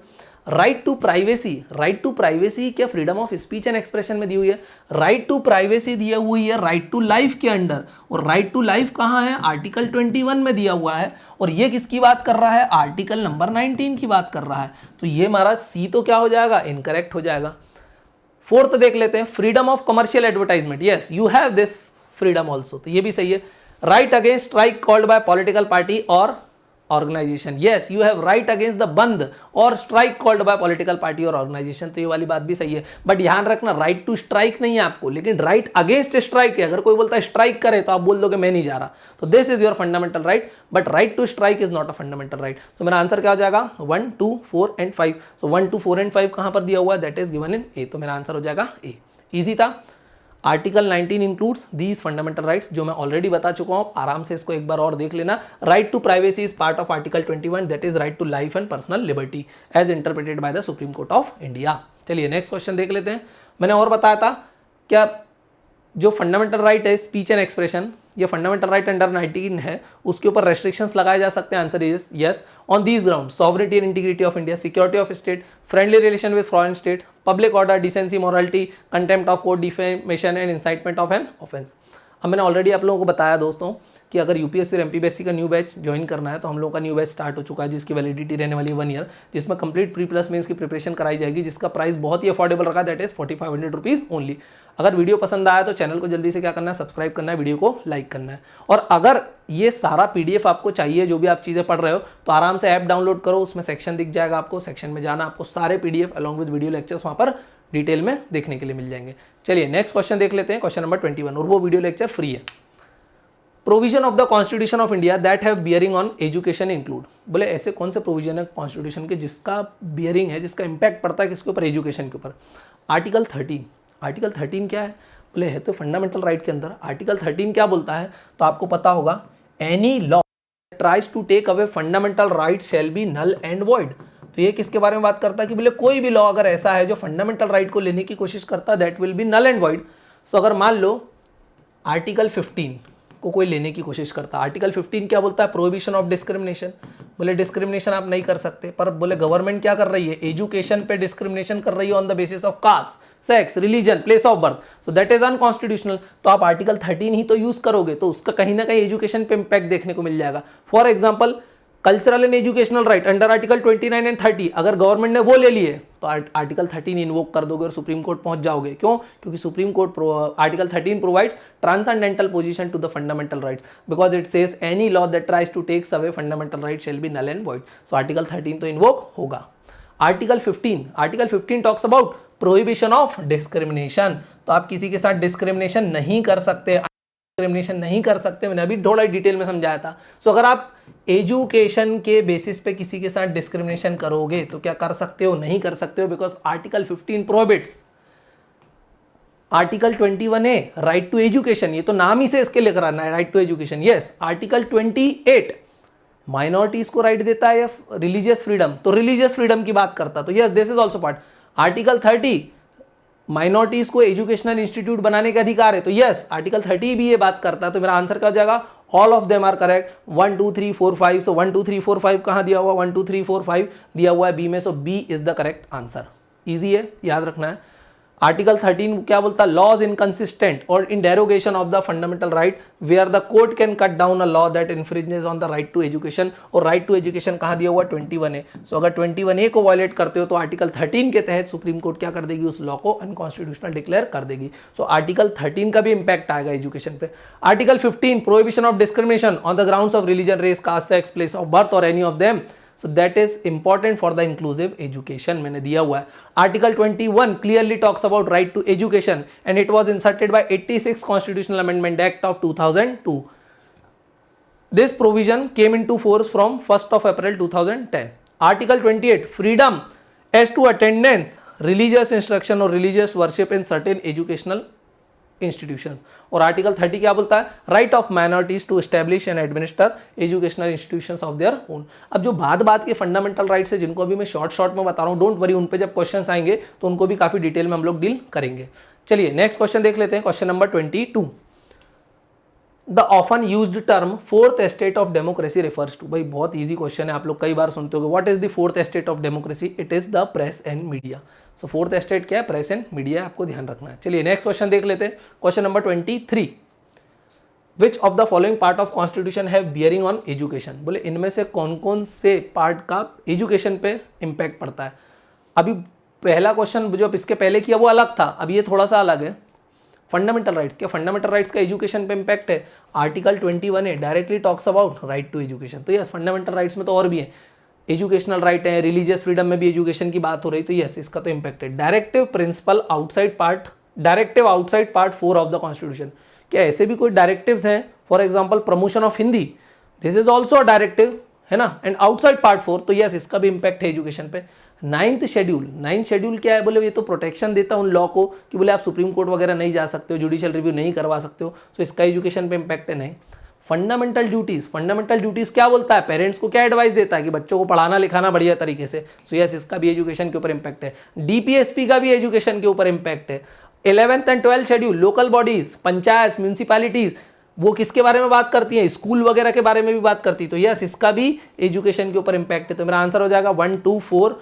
Right to privacy, right to privacy क्या freedom of speech and expression में दी हुई है? राइट टू प्राइवेसी दिया हुई है राइट टू लाइफ के अंडर, और राइट टू लाइफ कहाँ है? आर्टिकल 21 में दिया हुआ है। और ये किसकी बात कर रहा है? आर्टिकल नंबर 19 की बात कर रहा है। तो ये हमारा सी तो क्या हो जाएगा? इनकरेक्ट हो जाएगा। फोर्थ देख लेते हैं, freedom of commercial advertisement, yes you have this freedom also, तो ये भी सही है। Right against strike called by political party और organisation, yes you have right against the bandh और strike called by political party और ऑर्गेनाइजेशन, तो ये वाली बात भी सही है। बट ध्यान रखना, राइट टू स्ट्राइक नहीं है आपको, लेकिन राइट अगेंस्ट स्ट्राइक है। अगर कोई बोलता है स्ट्राइक करे तो आप बोल दोगे मैं नहीं जा रहा, तो this is your fundamental right, but right to strike is not a fundamental right. तो मेरा आंसर क्या हो जाएगा? 1, 2, 4 एंड 5। सो 1, 2, 4 एंड 5 कहां पर दिया हुआ है? दैट इज गिवन इन ए, तो मेरा आंसर हो जाएगा ए। इजी था। Article 19 includes these fundamental rights, जो मैं ऑलरेडी बता चुका हूं, आराम से इसको एक बार और देख लेना। Right to privacy is part of article 21, that is right to life and personal liberty as interpreted by the supreme Court of India. चलिए नेक्स्ट क्वेश्चन देख लेते हैं। मैंने और बताया था क्या जो फंडामेंटल राइट है स्पीच एंड एक्सप्रेशन, ये फंडामेंटल राइट अंडर 19 है, उसके ऊपर रेस्ट्रिक्शंस लगाए जा सकते हैं। Answer is yes, on these ground, sovereignty and integrity of India, security of state, friendly relation with foreign state, public order, decency, morality, contempt of court, defamation and incitement of an offence. अब मैंने ऑलरेडी आप लोगों को बताया दोस्तों कि अगर यूपीएससी और एमपीएससी का न्यू बैच ज्वाइन करना है तो हम लोगों का न्यू बैच स्टार्ट हो चुका है, जिसकी वैलिडिटी रहने वाली है 1 ईयर, जिसमें कंप्लीट प्री प्लस मेंस की प्रिपरेशन कराई जाएगी, जिसका प्राइस बहुत ही अफोर्डेबल रखा है, दैट इज 4500 रुपीज़ ओनली। अगर वीडियो पसंद आया तो चैनल को जल्दी से क्या करना है? सब्सक्राइब करना है, वीडियो को लाइक करना है। और अगर ये सारा पीडीएफ आपको चाहिए, जो भी आप चीज़ें पढ़ रहे हो, तो आराम से ऐप डाउनलोड करो, उसमें सेक्शन दिख जाएगा आपको, सेक्शन में जाना, आपको सारे PDF along with video lectures वहाँ पर डिटेल में देखने के लिए मिल जाएंगे। चलिए नेक्स्ट क्वेश्चन देख लेते हैं, क्वेश्चन नंबर 21, और वो वीडियो लेक्चर फ्री है। Provision of the constitution of India that have bearing on education include, बोले ऐसे कौन से प्रोविजन है कॉन्स्टिट्यूशन के जिसका बियरिंग है, जिसका इंपैक्ट पड़ता है किसके ऊपर? एजुकेशन के ऊपर। आर्टिकल 13, आर्टिकल 13 क्या है? बोले है तो फंडामेंटल राइट के अंदर। आर्टिकल 13 क्या बोलता है? तो आपको पता होगा, any law tries to take away fundamental right shall be null and void. तो ये किसके बारे में बात करता है कि बोले कोई भी लॉ अगर ऐसा है जो फंडामेंटल राइट को लेने की कोशिश करता है, that will be null and void. So अगर मान लो आर्टिकल 15 को कोई लेने की कोशिश करता है, आर्टिकल 15 क्या बोलता है? Prohibition of discrimination. बोले डिस्क्रिमिनेशन आप नहीं कर सकते, पर बोले गवर्नमेंट क्या कर रही है? एजुकेशन पे डिस्क्रिमिनेशन कर रही है on the basis of caste, sex, religion, place of birth, so that is unconstitutional. तो आप आर्टिकल 13 ही तो यूज करोगे, तो उसका कहीं ना कहीं एजुकेशन पे इंपैक्ट देखने को मिल जाएगा। For example cultural and educational right under article 29 and 30, अगर गवर्नमेंट ने वो ले लिए तो आर्टिकल 13 इन्वोक कर दोगे और सुप्रीम कोर्ट पहुंच जाओगे। क्यों? क्योंकि supreme court article 13 provides transcendental position to the fundamental rights, because it says any law that tries to takes away fundamental right shall be null and void. So article 13 तो इन्वोक होगा। Article 15 talks about prohibition of discrimination, तो आप किसी के साथ डिस्क्रिमिनेशन नहीं कर सकते, डिस्क्रिमिनेशन नहीं कर सकते, मैंने अभी थोड़ा डिटेल में समझाया था। सो अगर आप एजुकेशन के बेसिस पे किसी के साथ डिस्क्रिमिनेशन करोगे तो क्या कर सकते हो? नहीं कर सकते हो, because article 15 prohibits. Article 21A right to education, ये तो नाम ही से इसके लेकर आना है, right to education. Yes, article 28 minorities को राइट देता है, या रिलीजियस फ्रीडम, तो रिलीजियस फ्रीडम की बात करता, तो yes this is also part. Article 30 minorities को एजुकेशनल इंस्टीट्यूट बनाने का अधिकार है, तो यस आर्टिकल 30 भी ये बात करता है। तो मेरा आंसर क्या हो जाएगा, all of them are correct, 1 2 3 4 5। So 1 2 3 4 5 कहाँ दिया हुआ, 1 2 3 4 5 दिया हुआ है बी में, so B is the correct answer. Easy है, याद रखना है। आर्टिकल 13 क्या बोलता है, लॉज इनकंसिस्टेंट और in derogation of the fundamental right where the court can cut down a law that infringes on the right to education. और राइट टू एजुकेशन कहाँ दिया हुआ, 21 है। सो अगर 21A को वायलेट करते हो तो आर्टिकल 13 के तहत सुप्रीम कोर्ट क्या कर देगी, उस लॉ को अनकॉन्स्टिट्यूशनल डिक्लेयर कर देगी। सो आर्टिकल 13 का भी इंपैक्ट आएगा एजुकेशन पे। Article 15 prohibition of discrimination on the grounds of religion, race, caste, sex, place of birth और any of them, so that is important for the inclusive education, मैंने दिया हुआ है। Article 21 clearly talks about right to education and it was inserted by 86 Constitutional Amendment Act of 2002. This provision came into force from 1st of April 2010. Article 28 freedom as to attendance, religious instruction or religious worship in certain educational institutions. और आर्टिकल 30 क्या बोलता है, right of minorities to establish and administer educational institutions of their own. अब जो बात के फंडामेंटल राइट्स है जिनको अभी मैं शॉर्ट में बता रहा हूँ, डोंट वरी, उन पे जब क्वेश्चंस आएंगे तो उनको भी काफी डिटेल में हम लोग डील करेंगे। चलिए नेक्स्ट क्वेश्चन देख लेते हैं, question number 22। The often used term fourth estate of democracy refers to. भाई बहुत इजी क्वेश्चन है, आप लोग कई बार सुनते होंगे, what is the fourth estate of democracy, it is the press and media. So fourth estate क्या है, प्रेस एंड मीडिया, आपको ध्यान रखना है। चलिए नेक्स्ट क्वेश्चन देख लेते हैं, question number 23। Which of the following part of constitution have bearing on education. बोले इनमें से कौन कौन से पार्ट का एजुकेशन पे इंपैक्ट पड़ता है। अभी पहला क्वेश्चन जो इसके पहले किया वो अलग था, अब ये थोड़ा सा अलग है। फंडामेंटल राइट्स, क्या फंडामेंटल राइट्स का एजुकेशन पे इंपैक्ट है। Article 21A directly talks about right to education, तो यस फंडामेंटल राइट्स में तो और भी है, एजुकेशनल राइट है, रिलीजियस फ्रीडम में भी एजुकेशन की बात हो रही, तो यस इसका तो इंपैक्ट है। Directive principal outside part, directive outside part 4 of the constitution, क्या ऐसे भी कोई डायरेक्टिव्स हैं, for example promotion of Hindi, this is also a directive है ना, एंड आउटसाइड पार्ट 4, तो यस इसका भी इंपैक्ट है एजुकेशन पे। नाइन्थ शेड्यूल क्या है, बोले ये तो प्रोटेक्शन देता है उन लॉ को कि बोले आप सुप्रीम कोर्ट वगैरह नहीं जा सकते हो, जुडिशियल रिव्यू नहीं करवा सकते हो, तो इसका एजुकेशन पे इंपैक्ट है नहीं। फंडामेंटल ड्यूटीज क्या बोलता है, पेरेंट्स को क्या एडवाइस देता है कि बच्चों को पढ़ाना लिखाना बढ़िया तरीके से, सो यस इसका भी एजुकेशन के ऊपर इंपैक्ट है। डीपीएसपी का भी एजुकेशन के ऊपर इंपैक्ट है। 11th and 12th schedule, local bodies, panchayat, municipalities, वो किसके बारे में बात करती है, स्कूल वगैरह के बारे में भी बात करती है, तो यस इसका भी एजुकेशन के ऊपर इंपैक्ट है। तो मेरा आंसर हो जाएगा 1 2 4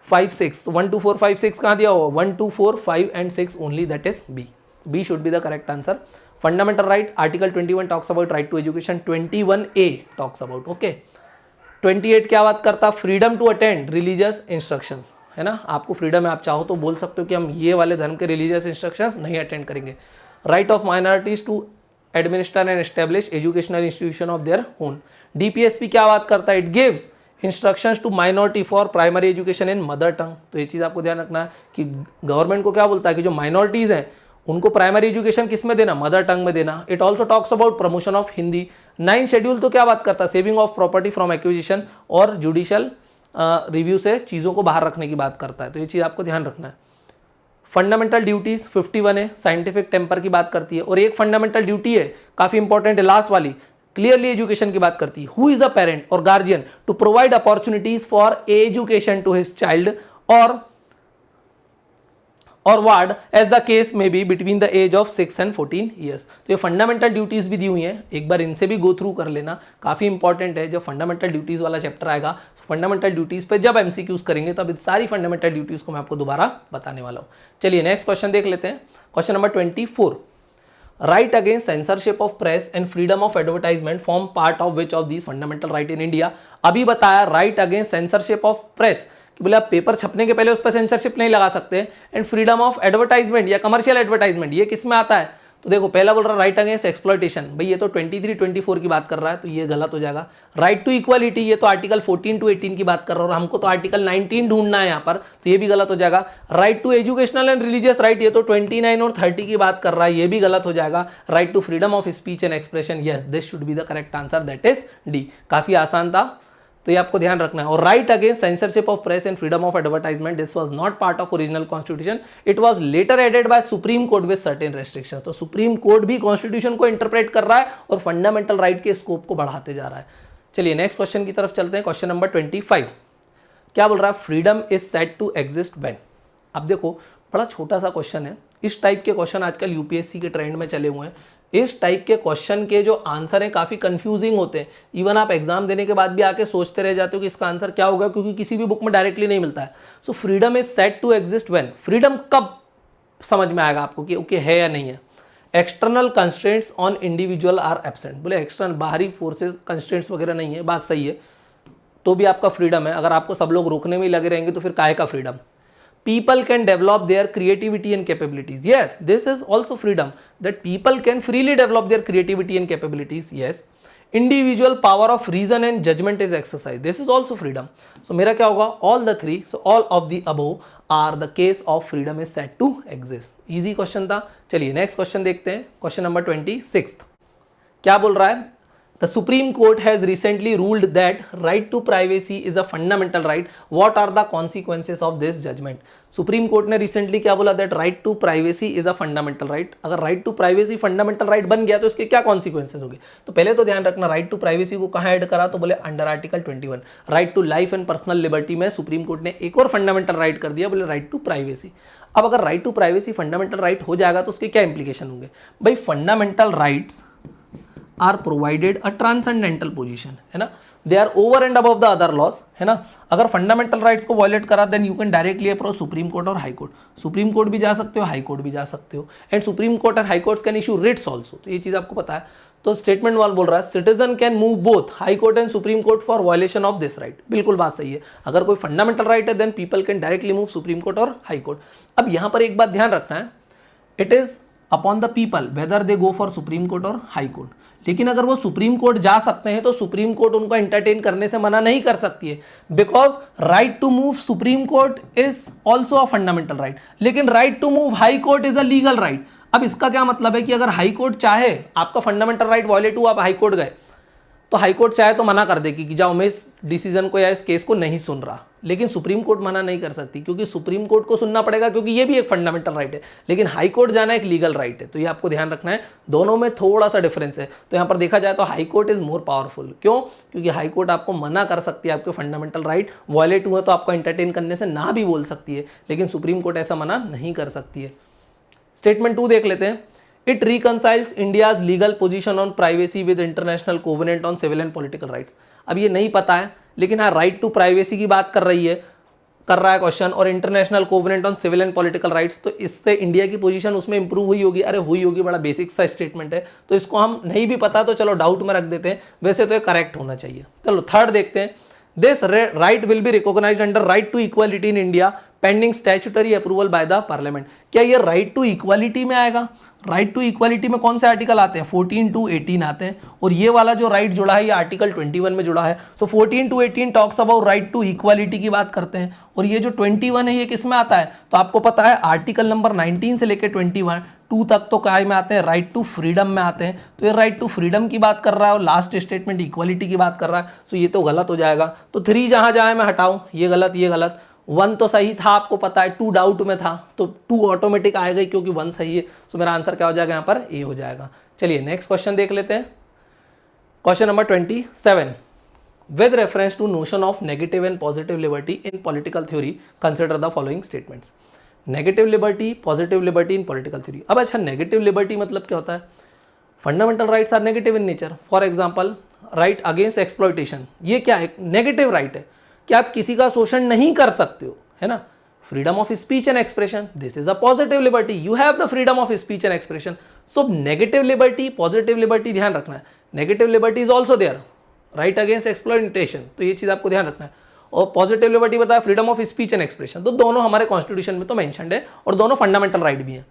5 6, 1 2 4 5 6 कहाँ दिया हुआ, 1 2 4 5 and 6 only, that is B should be the correct answer. Fundamental right, article 21 talks about right to education, 21A talks about, okay. 28 क्या बात करता, freedom to attend religious instructions, है ना, आपको फ्रीडम है, आप चाहो तो बोल सकते हो कि हम ये वाले धर्म के रिलीजियस इंस्ट्रक्शंस नहीं अटेंड करेंगे। Right of minorities to administer and establish educational institution of their own. DPSP क्या बात करता है, it gives instructions to minority for primary education in mother tongue, तो ये चीज़ आपको ध्यान रखना है कि गवर्नमेंट को क्या बोलता है कि जो माइनॉरिटीज़ हैं उनको प्राइमरी एजुकेशन किस में देना, मदर टंग में देना। It also talks about promotion of Hindi. 9th schedule तो क्या बात करता है, saving of property from acquisition और जुडिशियल रिव्यू से चीज़ों को बाहर रखने की बात करता है, तो ये चीज़ आपको ध्यान रखना है। फंडामेंटल ड्यूटीज 51 है, साइंटिफिक टेम्पर की बात करती है, और एक फंडामेंटल ड्यूटी है काफ़ी इंपॉर्टेंट है लास्ट वाली, क्लियरली एजुकेशन की बात करती है। हु इज द पेरेंट और guardian to provide opportunities for education to his child और ward as the case may be between the age of 6 and 14 years. तो ये फंडामेंटल ड्यूटीज भी दी हुई हैं, एक बार इनसे भी गो थ्रू कर लेना, काफ़ी इंपॉर्टेंट है। जब फंडामेंटल ड्यूटीज वाला चैप्टर आएगा, फंडामेंटल ड्यूटीज पे जब एमसीक्यूज करेंगे तब सारी फंडामेंटल ड्यूटीज को मैं आपको दोबारा बताने वाला हूँ। चलिए नेक्स्ट क्वेश्चन देख लेते हैं, question number 24। Right against censorship of press and freedom of advertisement form part of which of these fundamental right in India. अभी बताया right against censorship of press कि बोले आप पेपर छपने के पहले उस पर सेंसरशिप नहीं लगा सकते, एंड फ्रीडम ऑफ एडवर्टाइजमेंट या कमर्शियल एडवर्टाइजमेंट ये किस में आता है, तो देखो पहला बोल रहा है राइट अगेंस्ट एक्सप्लॉयटेशन, भाई ये तो 23-24 की बात कर रहा है, तो ये गलत हो जाएगा। राइट टू इक्वालिटी, ये तो आर्टिकल 14 to 18 की बात कर रहा है, और हमको तो आर्टिकल 19 ढूंढना है यहाँ पर, तो ये भी गलत हो जाएगा। Right to educational and religious right, ये तो 29 और 30 की बात कर रहा है, ये भी गलत हो जाएगा। Right to freedom of speech and expression, yes this should be the correct answer, that is D. काफी आसान था, तो ये आपको ध्यान रखना है। और right against censorship of press and freedom of advertisement, this was not part of original constitution, it was later added by supreme court with certain restrictions. तो सुप्रीम कोर्ट भी कॉन्स्टिट्यूशन को इंटरप्रेट कर रहा है और फंडामेंटल राइट के स्कोप को बढ़ाते जा रहा है। चलिए नेक्स्ट क्वेश्चन की तरफ चलते हैं, क्वेश्चन नंबर 25। क्या बोल रहा है, freedom is said to exist when. अब देखो बड़ा छोटा सा क्वेश्चन है। इस टाइप के क्वेश्चन आजकल यूपीएससी के ट्रेंड में चले हुए हैं। इस टाइप के क्वेश्चन के जो आंसर हैं काफ़ी कंफ्यूजिंग होते हैं। इवन आप एग्जाम देने के बाद भी आके सोचते रह जाते हो कि इसका आंसर क्या होगा, क्योंकि किसी भी बुक में डायरेक्टली नहीं मिलता है। So freedom is said to exist when, freedom कब समझ में आएगा आपको कि ओके है या नहीं है। External constraints on individual are absent, बोले एक्सटर्नल बाहरी फोर्सेस कंस्ट्रेंट्स वगैरह नहीं है, बात सही है, तो भी आपका फ्रीडम है। अगर आपको सब लोग रोकने में ही लगे रहेंगे तो फिर काहे का freedom. People can develop their creativity and capabilities. Yes, this is also freedom, that people can freely develop their creativity and capabilities. Yes, individual power of reason and judgment is exercised. This is also freedom. So मेरा क्या होगा, all the three, so all of the above are the case of freedom is said to exist. Easy question था। चलिए नेक्स्ट क्वेश्चन देखते हैं, क्वेश्चन नंबर 26। क्या बोल रहा है, The Supreme Court has recently ruled that right to privacy is a fundamental right. What are the consequences of this judgment? Supreme Court ने recently क्या बोला, that right to privacy is a fundamental right. अगर right to privacy fundamental right बन गया तो इसके क्या consequences होंगे। तो पहले तो ध्यान रखना, right to privacy को कहाँ ऐड करा, तो बोले under article 21 right to life and personal liberty में सुप्रीम कोर्ट ने एक और फंडामेंटल राइट कर दिया, बोले राइट टू प्राइवेसी। अब अगर right to privacy fundamental right हो जाएगा तो उसके क्या इंप्लीकेशन होंगे। भाई fundamental rights are provided a transcendental position, है ना, they are over and above the other laws, है ना। अगर फंडामेंटल राइट्स को वायलेट करा then you can directly approach supreme court और हाई कोर्ट। सुप्रीम कोर्ट भी जा सकते हो, हाई कोर्ट भी जा सकते हो, एंड सुप्रीम कोर्ट और high court can issue Ritz also. तो ये चीज आपको पता है। तो स्टेटमेंट वाल बोल रहा है citizen can move both high court and supreme court for violation of this right. बिल्कुल बात सही है, अगर कोई फंडामेंटल राइट है then people can directly move supreme court और हाई कोर्ट। अब यहां पर एक बात ध्यान रखना है, it is upon the people whether they go for supreme court और हाई कोर्ट। लेकिन अगर वो सुप्रीम कोर्ट जा सकते हैं तो सुप्रीम कोर्ट उनको एंटरटेन करने से मना नहीं कर सकती है, because right to move supreme court is also a fundamental right, लेकिन right to move high court is a legal right. अब इसका क्या मतलब है कि अगर हाई कोर्ट चाहे आपका फंडामेंटल राइट वायलेट हुआ, आप हाई कोर्ट गए, तो हाई कोर्ट चाहे तो मना कर देगी कि जाओ मैं इस डिसीजन को या इस केस को नहीं सुन रहा, लेकिन सुप्रीम कोर्ट मना नहीं कर सकती, क्योंकि सुप्रीम कोर्ट को सुनना पड़ेगा, क्योंकि ये भी एक फंडामेंटल राइट है, लेकिन हाई कोर्ट जाना एक लीगल राइट है। तो ये आपको ध्यान रखना है, दोनों में थोड़ा सा डिफरेंस है। तो यहाँ पर देखा जाए तो high court is more powerful. क्यों? क्योंकि हाई कोर्ट आपको मना कर सकती है, आपके फंडामेंटल राइट वायलेट हुए तो आपको एंटरटेन करने से ना भी बोल सकती है, लेकिन सुप्रीम कोर्ट ऐसा मना नहीं कर सकती है। स्टेटमेंट 2 देख लेते हैं। It reconciles India's legal position on privacy with international covenant on civil and political rights. अब ये नहीं पता है, लेकिन हाँ राइट टू प्राइवेसी की बात कर रहा है क्वेश्चन, और international covenant on civil and political rights, तो इससे इंडिया की पोजीशन उसमें इंप्रूव हुई होगी। अरे हुई होगी, बड़ा बेसिक सा स्टेटमेंट है, तो इसको हम नहीं भी पता तो चलो डाउट में रख देते हैं, वैसे तो ये करेक्ट होना चाहिए। चलो थर्ड देखते हैं। This right will be recognised under right to equality in India pending statutory approval by the parliament. क्या ये राइट टू इक्वालिटी में आएगा? राइट टू इक्वालिटी में कौन से आर्टिकल आते हैं? 14 to 18 आते हैं, और ये वाला जो राइट जुड़ा है ये आर्टिकल 21 में जुड़ा है। So 14 to 18 talks about right to equality की बात करते हैं, और ये जो 21 है ये किस में आता है? तो आपको पता है आर्टिकल नंबर 19 से लेकर 21 तक तो काय में आते हैं? राइट टू फ्रीडम में आते हैं। तो ये राइट टू फ्रीडम की बात कर रहा है और लास्ट स्टेटमेंट इक्वालिटी की बात कर रहा है, सो ये तो गलत हो जाएगा। तो 3 जहां जहां मैं हटाऊं, ये गलत ये गलत। 1 तो सही था, आपको पता है, 2 डाउट में था, तो 2 ऑटोमेटिक आएगा क्योंकि 1 सही है। सो मेरा आंसर क्या हो जाएगा यहाँ पर? ए हो जाएगा। चलिए नेक्स्ट क्वेश्चन देख लेते हैं। Question number 27। With reference to notion of negative and positive liberty in political theory consider the following statements. Negative liberty, positive liberty in political theory. अब अच्छा, नेगेटिव लिबर्टी मतलब क्या होता है? Fundamental rights are negative in nature. For example right against exploitation, ये क्या है? नेगेटिव राइट है कि आप किसी का शोषण नहीं कर सकते हो, है ना। Freedom of speech and expression, this is a positive liberty, you have the freedom of speech and expression. So negative liberty, positive liberty ध्यान रखना है। Negative liberty is also there, right against exploitation, तो ये चीज आपको ध्यान रखना है। और पॉजिटिव लिबर्टी बताया freedom of speech and expression, तो दोनों हमारे कॉन्स्टिट्यूशन में तो मेंशन्ड है और दोनों फंडामेंटल राइट भी है।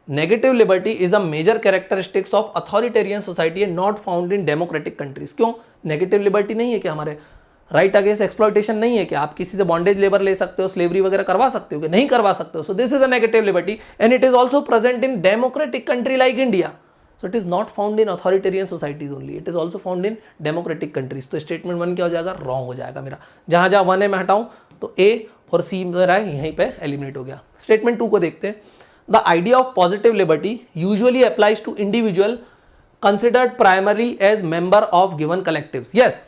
Negative liberty is a major characteristics of authoritarian society and not found in democratic countries. क्यों? नेगेटिव लिबर्टी नहीं है कि हमारे राइट अगेंस्ट एक्सप्लॉयटेशन नहीं है कि आप किसी से बॉन्डेज लेबर ले सकते हो, स्लेवरी वगैरह करवा सकते हो कि नहीं करवा सकते हो। So this is a negative liberty and it is also present in democratic country like India. So it is not found in authoritarian societies only, it is also found in democratic countries. तो स्टेटमेंट 1 क्या हो जाएगा? रॉन्ग हो जाएगा मेरा। जहां जहां 1 है मैं हटाऊं तो ए और सी मेरा यहीं पे एलिमिनेट हो गया। स्टेटमेंट 2 को देखते हैं। The idea of positive liberty usually applies to individual considered primary as member of given collectives. Yes,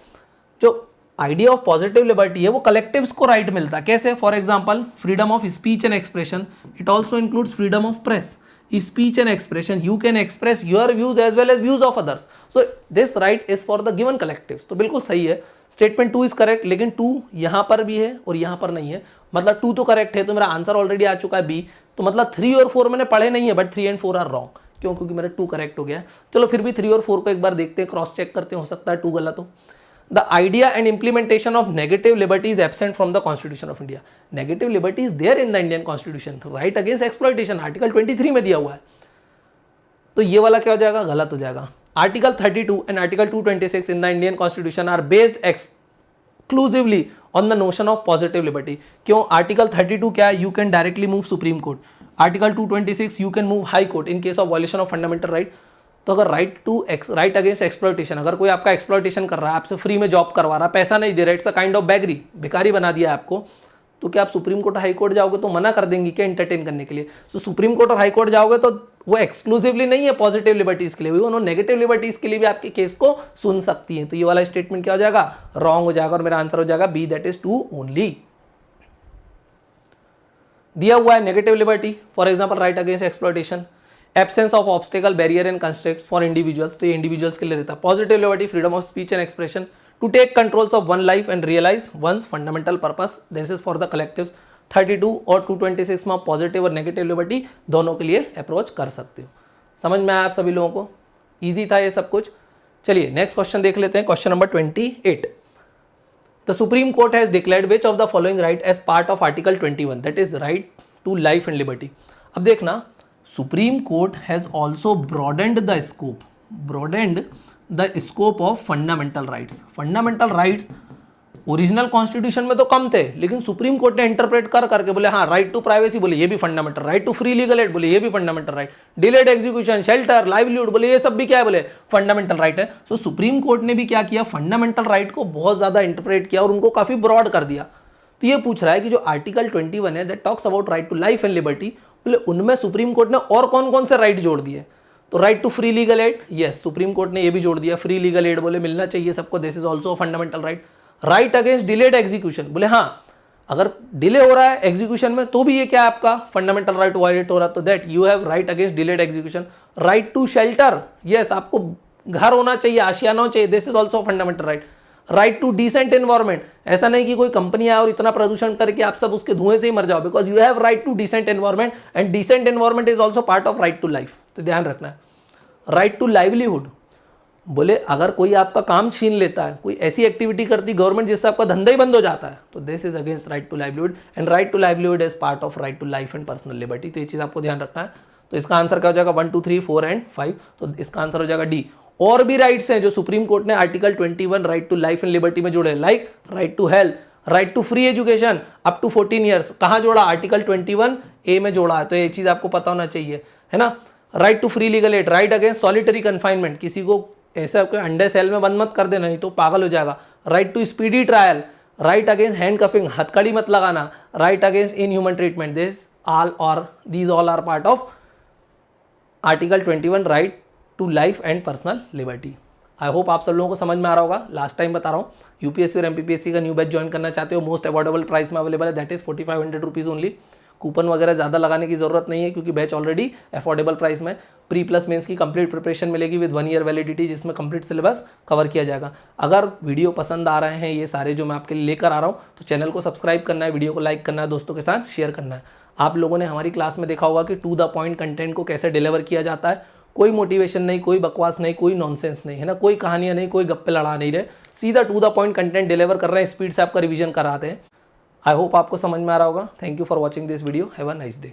जो आइडिया ऑफ पॉजिटिव लिबर्टी है वो कलेक्टिव्स को राइट मिलता है। कैसे? For example freedom of speech and expression, it also includes freedom of press. Speech and expression, you can express your views as well as views of others, so this right is for the given collectives. तो बिल्कुल सही है, स्टेटमेंट 2 इज करेक्ट, लेकिन 2 यहाँ पर भी है और यहाँ पर नहीं है, मतलब 2 तो करेक्ट है, तो मेरा आंसर ऑलरेडी आ चुका है बी। तो मतलब 3 और 4 मैंने पढ़े नहीं है, बट 3 and 4 आर रॉन्ग। क्यों? क्योंकि मेरा 2 करेक्ट हो गया। चलो फिर भी 3 और 4 को एक बार देखते हैं, क्रॉस चेक करते हैं, हो सकता है 2 गलत हो। The idea and implementation of negative liberty is absent from the Constitution of India. Negative liberty is there in the Indian Constitution. Right against exploitation, Article 23 में दिया हुआ है। तो ये वाला क्या हो जाएगा? गलत हो जाएगा। Article 32 and Article 226 in the Indian Constitution are based exclusively on the notion of positive liberty. क्यों? Article 32 क्या है? You can directly move Supreme Court. Article 226 you can move High Court in case of violation of fundamental right. तो अगर राइट अगेंस्ट एक्सप्लॉइटेशन, अगर कोई आपका एक्सप्लॉइटेशन कर रहा है, आपसे फ्री में जॉब करवा रहा है, पैसा नहीं दे रहा, it's a kind of beggary, भिखारी बना दिया आपको, तो क्या आप सुप्रीम कोर्ट हाई कोर्ट जाओगे तो मना कर देंगे क्या एंटरटेन करने के लिए? तो सुप्रीम कोर्ट और हाई कोर्ट जाओगे तो वो एक्सक्लूसिवली नहीं है पॉजिटिव लिबर्टीज के लिए, भी उन्होंने नेगेटिव लिबर्टीज के लिए भी आपके केस को सुन सकती है। तो ये वाला स्टेटमेंट क्या हो जाएगा? रॉन्ग हो जाएगा, और मेरा आंसर हो जाएगा बी, दैट इज 2 ओनली। दिया हुआ है negative liberty, for example right against exploitation, absence of obstacle barrier and constraints for individuals, तो ये इंडिविजुअल्स के लिए रहता है। Positive liberty, freedom of speech and expression, to take controls of one life and realise one's fundamental purpose, this is for the collectives. 32 और 226 में पॉजिटिव और नेगेटिव लिबर्टी दोनों के लिए अप्रोच कर सकते हो। समझ में आया आप सभी लोगों को? ईजी था ये सब कुछ। चलिए नेक्स्ट क्वेश्चन देख लेते हैं, question number 28। The supreme court has declared which of the following right as part of article 21, that is right to life and liberty. अब देखना, Supreme Court has also broadened the scope of fundamental rights. Fundamental rights original constitution में तो कम थे, लेकिन सुप्रीम कोर्ट ने इंटरप्रेट कर करके बोले हाँ, राइट टू प्राइवेसी बोले ये भी fundamental right, to free legal aid बोले ये भी fundamental right, delayed execution, shelter, livelihood बोले ये सब भी क्या है? बोले फंडामेंटल राइट है। सो सुप्रीम कोर्ट ने भी क्या किया? फंडामेंटल राइट को बहुत ज्यादा इंटरप्रेट किया और उनको काफी ब्रॉड कर दिया। तो ये पूछ रहा है कि जो आर्टिकल 21 है that talks about right to life and liberty, बोले उनमें सुप्रीम कोर्ट ने और कौन कौन से राइट जोड़ दिए? तो right to free legal aid, yes supreme court ने ये भी जोड़ दिया। फ्री लीगल एड बोले मिलना चाहिए सबको, this is also fundamental right. Right against delayed execution, बोले हाँ अगर डिले हो रहा है एग्जीक्यूशन में तो भी ये क्या है आपका फंडामेंटल राइट वायलेट हो रहा है, तो that you have right against delayed execution. Right to shelter, yes आपको घर होना चाहिए, आशियाना होना चाहिए, this is also fundamental right. Right to decent environment, ऐसा नहीं कि कोई कंपनी आए और इतना प्रदूषण करके आप सब उसके धुएं से ही मर जाओ, because you have right to decent environment and decent environment is also part of right to life, तो ध्यान रखना है। राइट टू लाइवलीहुड, बोले अगर कोई आपका काम छीन लेता है, कोई ऐसी एक्टिविटी करती गवर्नमेंट जिससे आपका धंधा ही बंद हो जाता है, तो this is against right to livelihood and right to livelihood is part of right to life and personal liberty. तो ये चीज आपको ध्यान रखना है। तो इसका आंसर क्या हो जाएगा? 1, 2, 3, 4 एंड 5, तो इसका आंसर हो जाएगा डी। और भी राइट्स हैं जो सुप्रीम कोर्ट ने article 21 right to life and liberty में जोड़े, like right to health, right to free education up to 14 years, कहाँ जोड़ा? आर्टिकल 21A में जोड़ा है, तो ये चीज आपको पता होना चाहिए, है ना। Right to free legal aid, right against solitary confinement, किसी को ऐसा अंडर सेल में बंद मत कर देना, नहीं तो पागल हो जाएगा। Right to speedy trial, right against handcuffing, हथकड़ी मत लगाना, right against inhuman treatment, these all are part of article 21 right to life and personal liberty. I hope आप सब लोगों को समझ में आ रहा होगा। लास्ट टाइम बता रहा हूँ, यूपीएससी और एमपीपीएससी का न्यू बैच ज्वाइन करना चाहते हो, मोस्ट अफोर्डेबल प्राइस में अवेलेबल है, that is 4500 rupees only. Coupon वगैरह ज़्यादा लगाने की जरूरत नहीं है क्योंकि बैच ऑलरेडी अफोर्डेबल प्राइस में। प्री प्लस मेंस की कंप्लीट प्रिपरेशन मिलेगी विद 1 ईयर वैलिडिटी, जिसमें कंप्लीट सिलेबस कवर किया जाएगा। अगर वीडियो पसंद आ रहे हैं ये सारे जो मैं आपके लिए लेकर आ रहा हूँ, तो चैनल को सब्सक्राइब करना है, वीडियो को लाइक करना है, दोस्तों के साथ शेयर करना है। आप लोगों ने हमारी क्लास में देखा होगा कि टू द पॉइंट कंटेंट को कैसे डिलीवर किया जाता है, कोई मोटिवेशन नहीं, कोई बकवास नहीं, कोई नॉनसेंस नहीं, है ना, कोई कहानियां नहीं, कोई गप्पे लड़ा नहीं रहे, सीधा to the point content deliver कर रहे हैं, स्पीड से आपका रिवीजन कराते हैं। आई होप आपको समझ में आ रहा होगा। Thank you for watching this video, have a nice day.